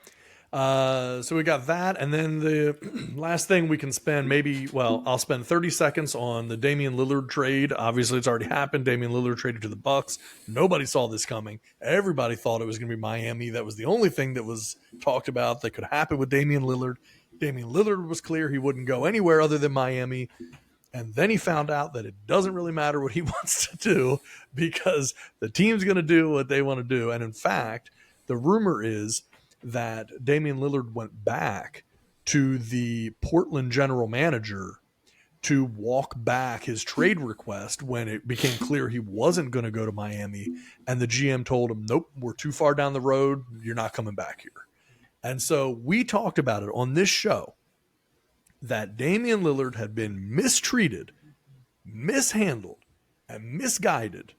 we got that, and then the last thing we can spend I'll spend 30 seconds on the Damian Lillard trade. Obviously, it's already happened. Damian Lillard traded to the Bucks. Nobody saw this coming. Everybody thought it was going to be Miami. That was the only thing that was talked about that could happen with Damian Lillard. Damian Lillard was clear he wouldn't go anywhere other than Miami. And then he found out that it doesn't really matter what he wants to do because the team's going to do what they want to do. And in fact, the rumor is that Damian Lillard went back to the Portland general manager to walk back his trade request when it became clear he wasn't going to go to Miami. And the GM told him, nope, we're too far down the road. You're not coming back here. And so we talked about it on this show that Damian Lillard had been mistreated, mishandled, and misguided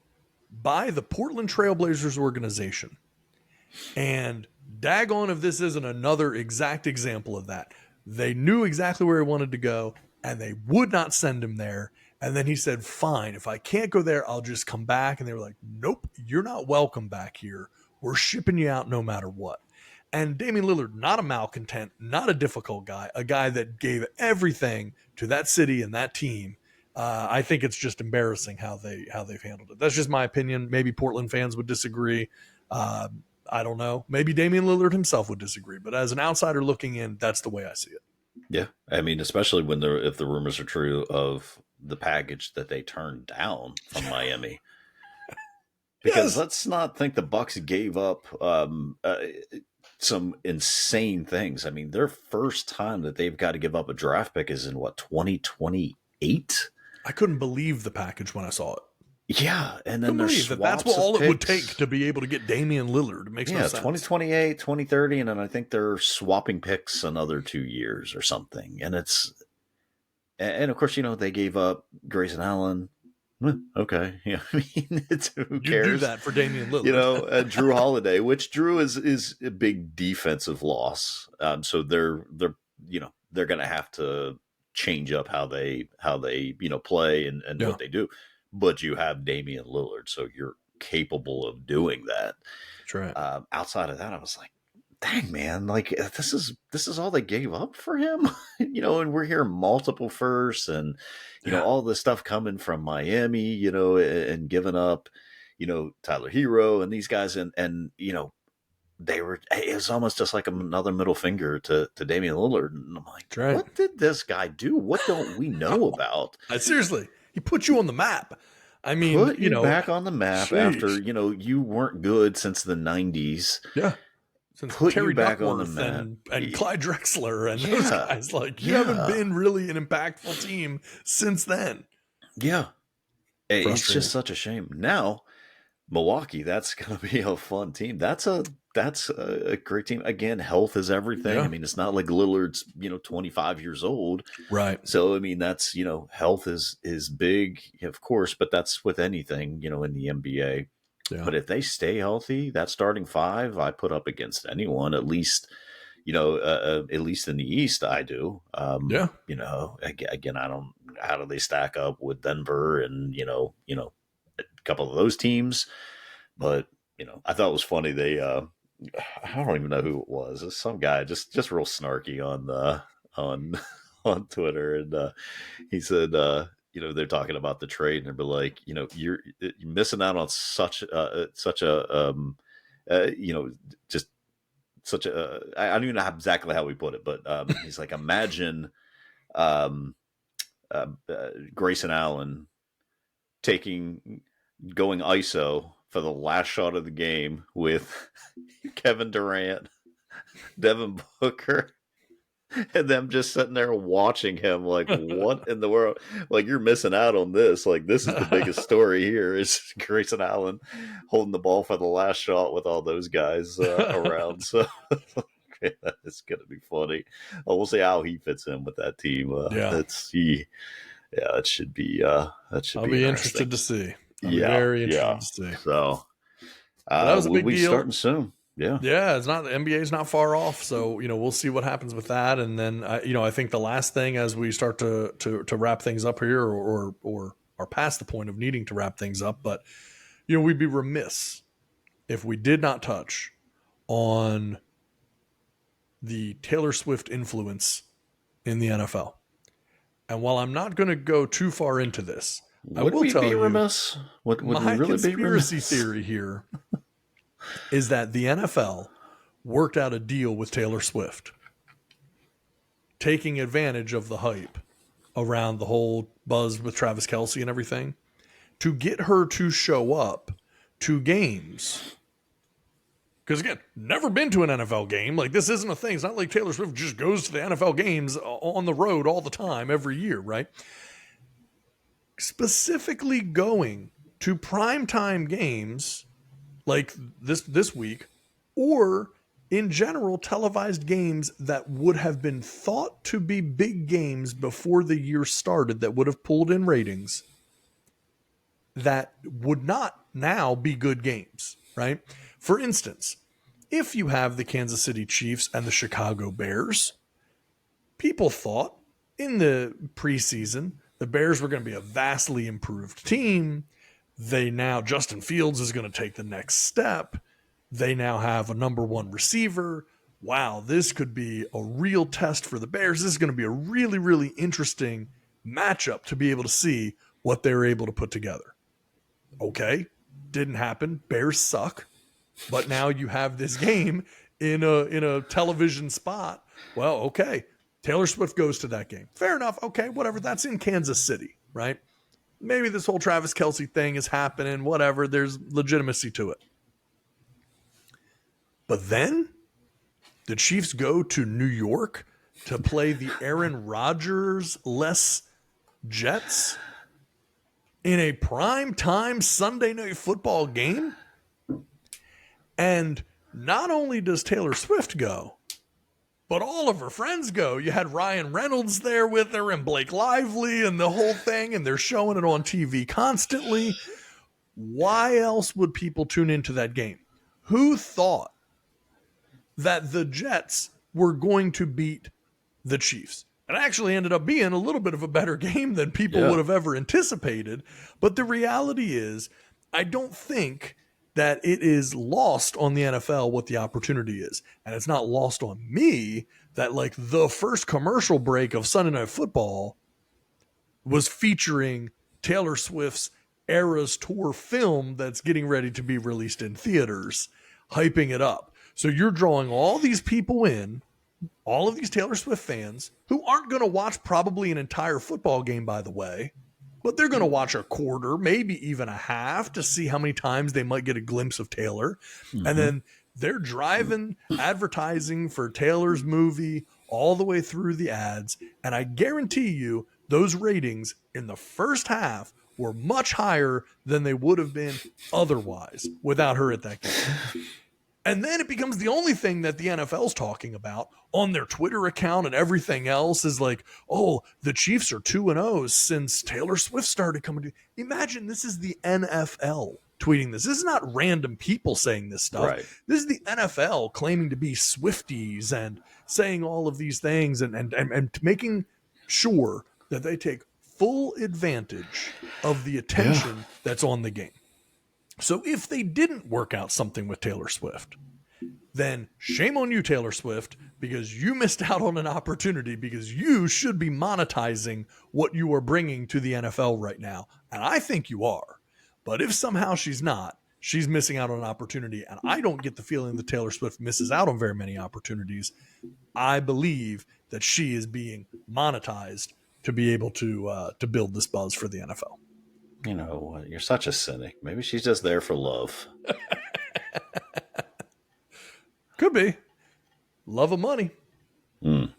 by the Portland Trailblazers organization. And daggone if this isn't another exact example of that. They knew exactly where he wanted to go, and they would not send him there. And then he said, fine, if I can't go there, I'll just come back. And they were like, nope, you're not welcome back here. We're shipping you out no matter what. And Damian Lillard, not a malcontent, not a difficult guy, a guy that gave everything to that city and that team. I think it's just embarrassing how they've handled it. That's just my opinion. Maybe Portland fans would disagree. I don't know. Maybe Damian Lillard himself would disagree. But as an outsider looking in, that's the way I see it.
Yeah, I mean, especially if the rumors are true of the package that they turned down from Miami. Because let's not think the Bucks gave up some insane things. I mean, their first time that they've got to give up a draft pick is in 2028.
I couldn't believe the package when I saw it.
Yeah, and then there's
that's all it would take to be able to get Damian Lillard. It makes no sense.
2028, 2030, and then I think they're swapping picks another 2 years or something. And of course, they gave up Grayson Allen. Okay, yeah, I mean, who cares? You
do that for Damian Lillard,
Drew Holiday, which Drew is a big defensive loss. So they're going to have to change up how they play and what they do. But you have Damian Lillard, so you're capable of doing that.
That's right.
Outside of that, I was like, dang, man, like this is all they gave up for him, and we're hearing multiple firsts and, all the stuff coming from Miami, and giving up, Tyler Hero and these guys. And it was almost just like another middle finger to Damian Lillard. And I'm like, What did this guy do? What don't we know about?
Seriously, he put you on the map. I mean,
put you back on the map after, you weren't good since the 90s.
Yeah. Since
put
Terry
you back
Duckworth
on the map.
and Clyde Drexler and those guys. Like, you haven't been really an impactful team since then.
Yeah. It's just such a shame. Now, Milwaukee, that's going to be a fun team. That's a great team. Again, health is everything. Yeah. I mean, it's not like Lillard's, 25 years old.
Right.
So, I mean, that's, health is big, of course, but that's with anything, in the NBA. Yeah. But if they stay healthy, that starting five, I put up against anyone, at least, at least in the East, I do.
Yeah.
Again, I don't, how do they stack up with Denver and, a couple of those teams? But, I thought it was funny. They, I don't even know who it was. It's some guy just real snarky on Twitter. And he said, they're talking about the trade and they'll be like, you're missing out on such a, just such a, I don't even know exactly how we put it, but he's like, imagine Grayson Allen going ISO for the last shot of the game with Kevin Durant, Devin Booker, and them just sitting there watching him like, what in the world? Like, you're missing out on this. Like, this is the biggest story here is Grayson Allen holding the ball for the last shot with all those guys around. So it's going to be funny. We'll see how he fits in with that team. It should be
I'll be interested to see. Very interested to see.
So
that was a big deal.
Starting soon. Yeah,
it's not, the NBA is not far off, so we'll see what happens with that. And then I think the last thing as we start to wrap things up here, or are past the point of needing to wrap things up, but we'd be remiss if we did not touch on the Taylor Swift influence in the NFL. And while I'm not going to go too far into this, I will tell you
remiss? Would
my
we really
conspiracy
be remiss?
theory here is that the NFL worked out a deal with Taylor Swift, taking advantage of the hype around the whole buzz with Travis Kelce and everything, to get her to show up to games. Because again, never been to an NFL game. Like, this isn't a thing. It's not like Taylor Swift just goes to the NFL games on the road all the time, every year, right? Specifically going to primetime games like this week, or in general televised games that would have been thought to be big games before the year started, that would have pulled in ratings, that would not now be good games, right? For instance, if you have the Kansas City Chiefs and the Chicago Bears, people thought in the preseason the Bears were going to be a vastly improved team. Justin Fields is going to take the next step. They now have a number one receiver. Wow, this could be a real test for the Bears. This is going to be a really, really interesting matchup to be able to see what they're able to put together. Okay, didn't happen. Bears suck. But now you have this game in a television spot. Well, okay, Taylor Swift goes to that game. Fair enough. Okay, whatever. That's in Kansas City, right? Maybe this whole Travis Kelce thing is happening, whatever. There's legitimacy to it. But then the Chiefs go to New York to play the Aaron Rodgers-less Jets in a prime-time Sunday night football game. And not only does Taylor Swift go, but all of her friends go. You had Ryan Reynolds there with her and Blake Lively and the whole thing, and they're showing it on TV constantly. Why else would people tune into that game? Who thought that the Jets were going to beat the Chiefs? It actually ended up being a little bit of a better game than people would have ever anticipated. But the reality is, I don't think that it is lost on the NFL what the opportunity is. And it's not lost on me that, like, the first commercial break of Sunday Night Football was featuring Taylor Swift's Eras Tour film that's getting ready to be released in theaters, hyping it up. So you're drawing all these people in, all of these Taylor Swift fans, who aren't going to watch probably an entire football game, by the way, but they're going to watch a quarter, maybe even a half, to see how many times they might get a glimpse of Taylor. Mm-hmm. And then they're driving advertising for Taylor's movie all the way through the ads. And I guarantee you those ratings in the first half were much higher than they would have been otherwise without her at that game. And then it becomes the only thing that the NFL's talking about on their Twitter account, and everything else is like, oh, the Chiefs are 2-0 since Taylor Swift started coming to. Imagine this is the NFL tweeting this. This is not random people saying this stuff. Right. This is the NFL claiming to be Swifties and saying all of these things and making sure that they take full advantage of the attention that's on the game. So if they didn't work out something with Taylor Swift, then shame on you, Taylor Swift, because you missed out on an opportunity, because you should be monetizing what you are bringing to the NFL right now. And I think you are. But if somehow she's not, she's missing out on an opportunity. And I don't get the feeling that Taylor Swift misses out on very many opportunities. I believe that she is being monetized to be able to build this buzz for the NFL.
You know what? You're such a cynic. Maybe she's just there for love.
Could be. Love of money.
Mm.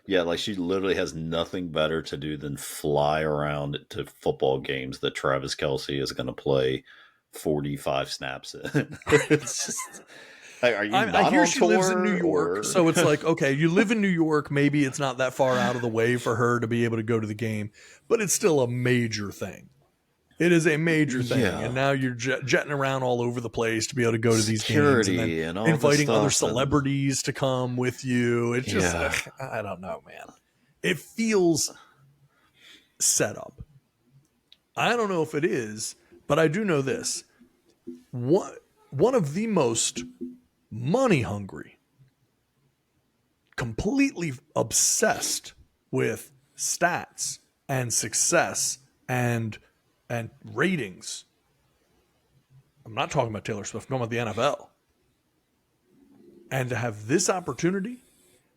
Yeah, like she literally has nothing better to do than fly around to football games that Travis Kelce is going to play 45 snaps in. It's just, like, are you not
I hear
on
she
tour,
lives in New York,
or...
so it's like, okay, you live in New York. Maybe it's not that far out of the way for her to be able to go to the game, but it's still a major thing. It is a major thing,
Yeah.
and now you're jetting around all over the place to be able to go to these games, and
Security
then
and all
inviting
this
other
stuff
celebrities to come with you. It's just, I don't know, man. It feels set up. I don't know if it is, but I do know this. One of the most money hungry, completely obsessed with stats and success and ratings. I'm not talking about Taylor Swift, I'm talking about the NFL. And to have this opportunity,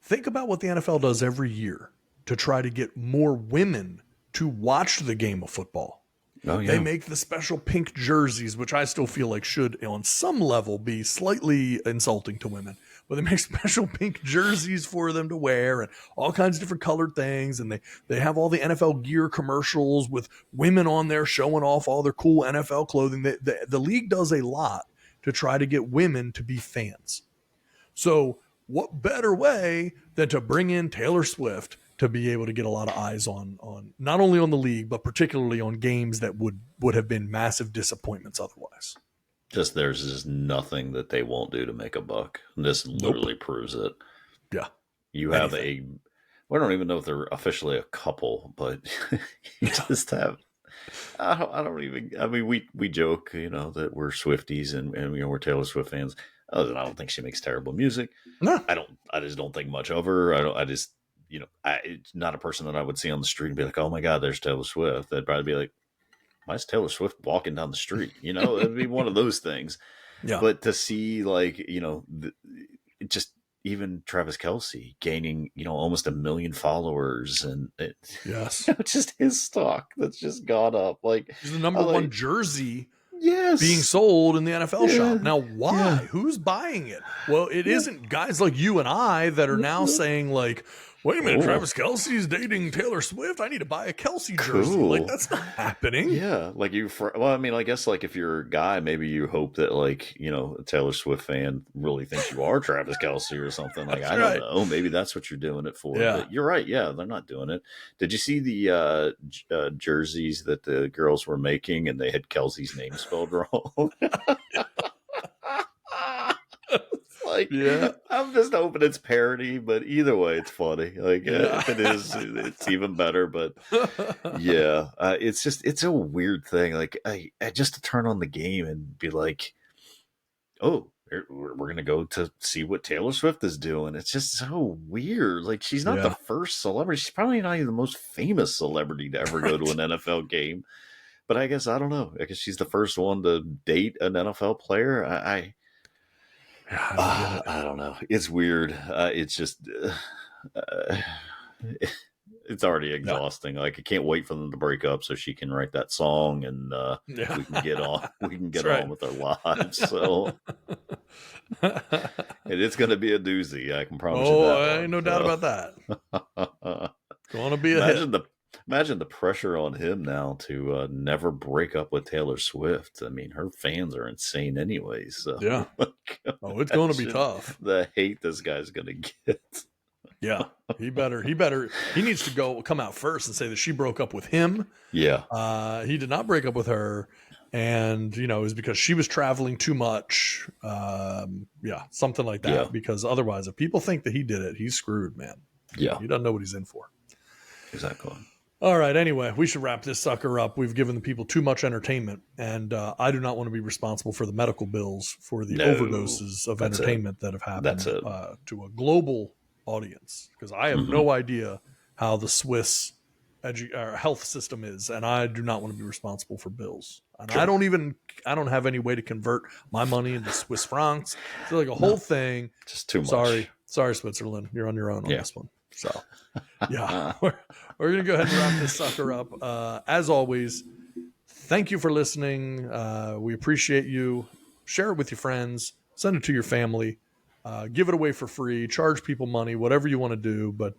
think about what the NFL does every year to try to get more women to watch the game of football.
Oh, yeah.
They make the special pink jerseys, which I still feel like should, on some level, be slightly insulting to women. But they make special pink jerseys for them to wear and all kinds of different colored things. And they have all the NFL gear commercials with women on there showing off all their cool NFL clothing. The league does a lot to try to get women to be fans. So what better way than to bring in Taylor Swift to be able to get a lot of eyes on not only on the league, but particularly on games that would have been massive disappointments otherwise.
Just there's just nothing that they won't do to make a buck. This literally proves it.
Yeah.
You have I don't even know if they're officially a couple, but you just have, I mean, we joke, that we're Swifties and we're Taylor Swift fans. Other than I don't think she makes terrible music.
No.
I just don't think much of her. It's not a person that I would see on the street and be like, oh my God, there's Taylor Swift. They'd probably be like, why is Taylor Swift walking down the street? It'd be one of those things.
Yeah.
But to see just even Travis Kelce gaining, almost 1 million followers, and
yes,
just his stock that's just gone up. Like,
he's the number one jersey.
Yes.
Being sold in the NFL shop. Now, why? Yeah. Who's buying it? Well, it isn't guys like you and I that are now saying, like, wait a minute, Travis Kelce's dating Taylor Swift. I need to buy a Kelce jersey.
Cool.
Like, that's not happening.
Yeah. Like I guess, like, if you're a guy, maybe you hope that, like, a Taylor Swift fan really thinks you are Travis Kelce or something. Like, I don't know. Maybe that's what you're doing it for.
Yeah.
But you're right. Yeah, they're not doing it. Did you see the jerseys that the girls were making and they had Kelce's name spelled wrong? Like, I'm just hoping it's parody, but either way, it's funny. Like, if it is, it's even better. But it's a weird thing. Like, I just to turn on the game and be like, oh, we're going to go to see what Taylor Swift is doing. It's just so weird. Like, she's not the first celebrity. She's probably not even the most famous celebrity to ever go to an NFL game. But I guess, I don't know. I guess she's the first one to date an NFL player. I don't know. It's weird. It's just, it's already exhausting. Like, I can't wait for them to break up so she can write that song and we can get on. We can get on with our lives. So, and it's going to be a doozy. I can promise you that.
Oh, ain't no doubt about that. It's going to be a hit.
Imagine the pressure on him now to never break up with Taylor Swift. I mean, her fans are insane anyways. So.
Yeah. It's going to be tough.
The hate this guy's going to get.
Yeah. He needs to come out first and say that she broke up with him.
Yeah.
He did not break up with her. And, it was because she was traveling too much. Something like that. Yeah. Because otherwise, if people think that he did it, he's screwed, man.
Yeah.
He doesn't know what he's in for.
Exactly.
All right. Anyway, we should wrap this sucker up. We've given the people too much entertainment, and I do not want to be responsible for the medical bills for the overdoses of entertainment that have happened to a global audience, because I have no idea how the Swiss health system is, and I do not want to be responsible for bills. And I don't have any way to convert my money into Swiss francs. It's like a whole thing.
Just too much.
Sorry, Switzerland. You're on your own on this one. So, we're going to go ahead and wrap this sucker up. As always, thank you for listening. We appreciate you. Share it with your friends. Send it to your family. Give it away for free. Charge people money. Whatever you want to do, but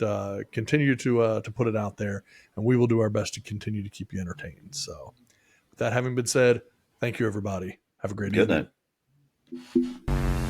continue to put it out there, and we will do our best to continue to keep you entertained. So, with that having been said, thank you, everybody. Have a great
Good
evening.
night.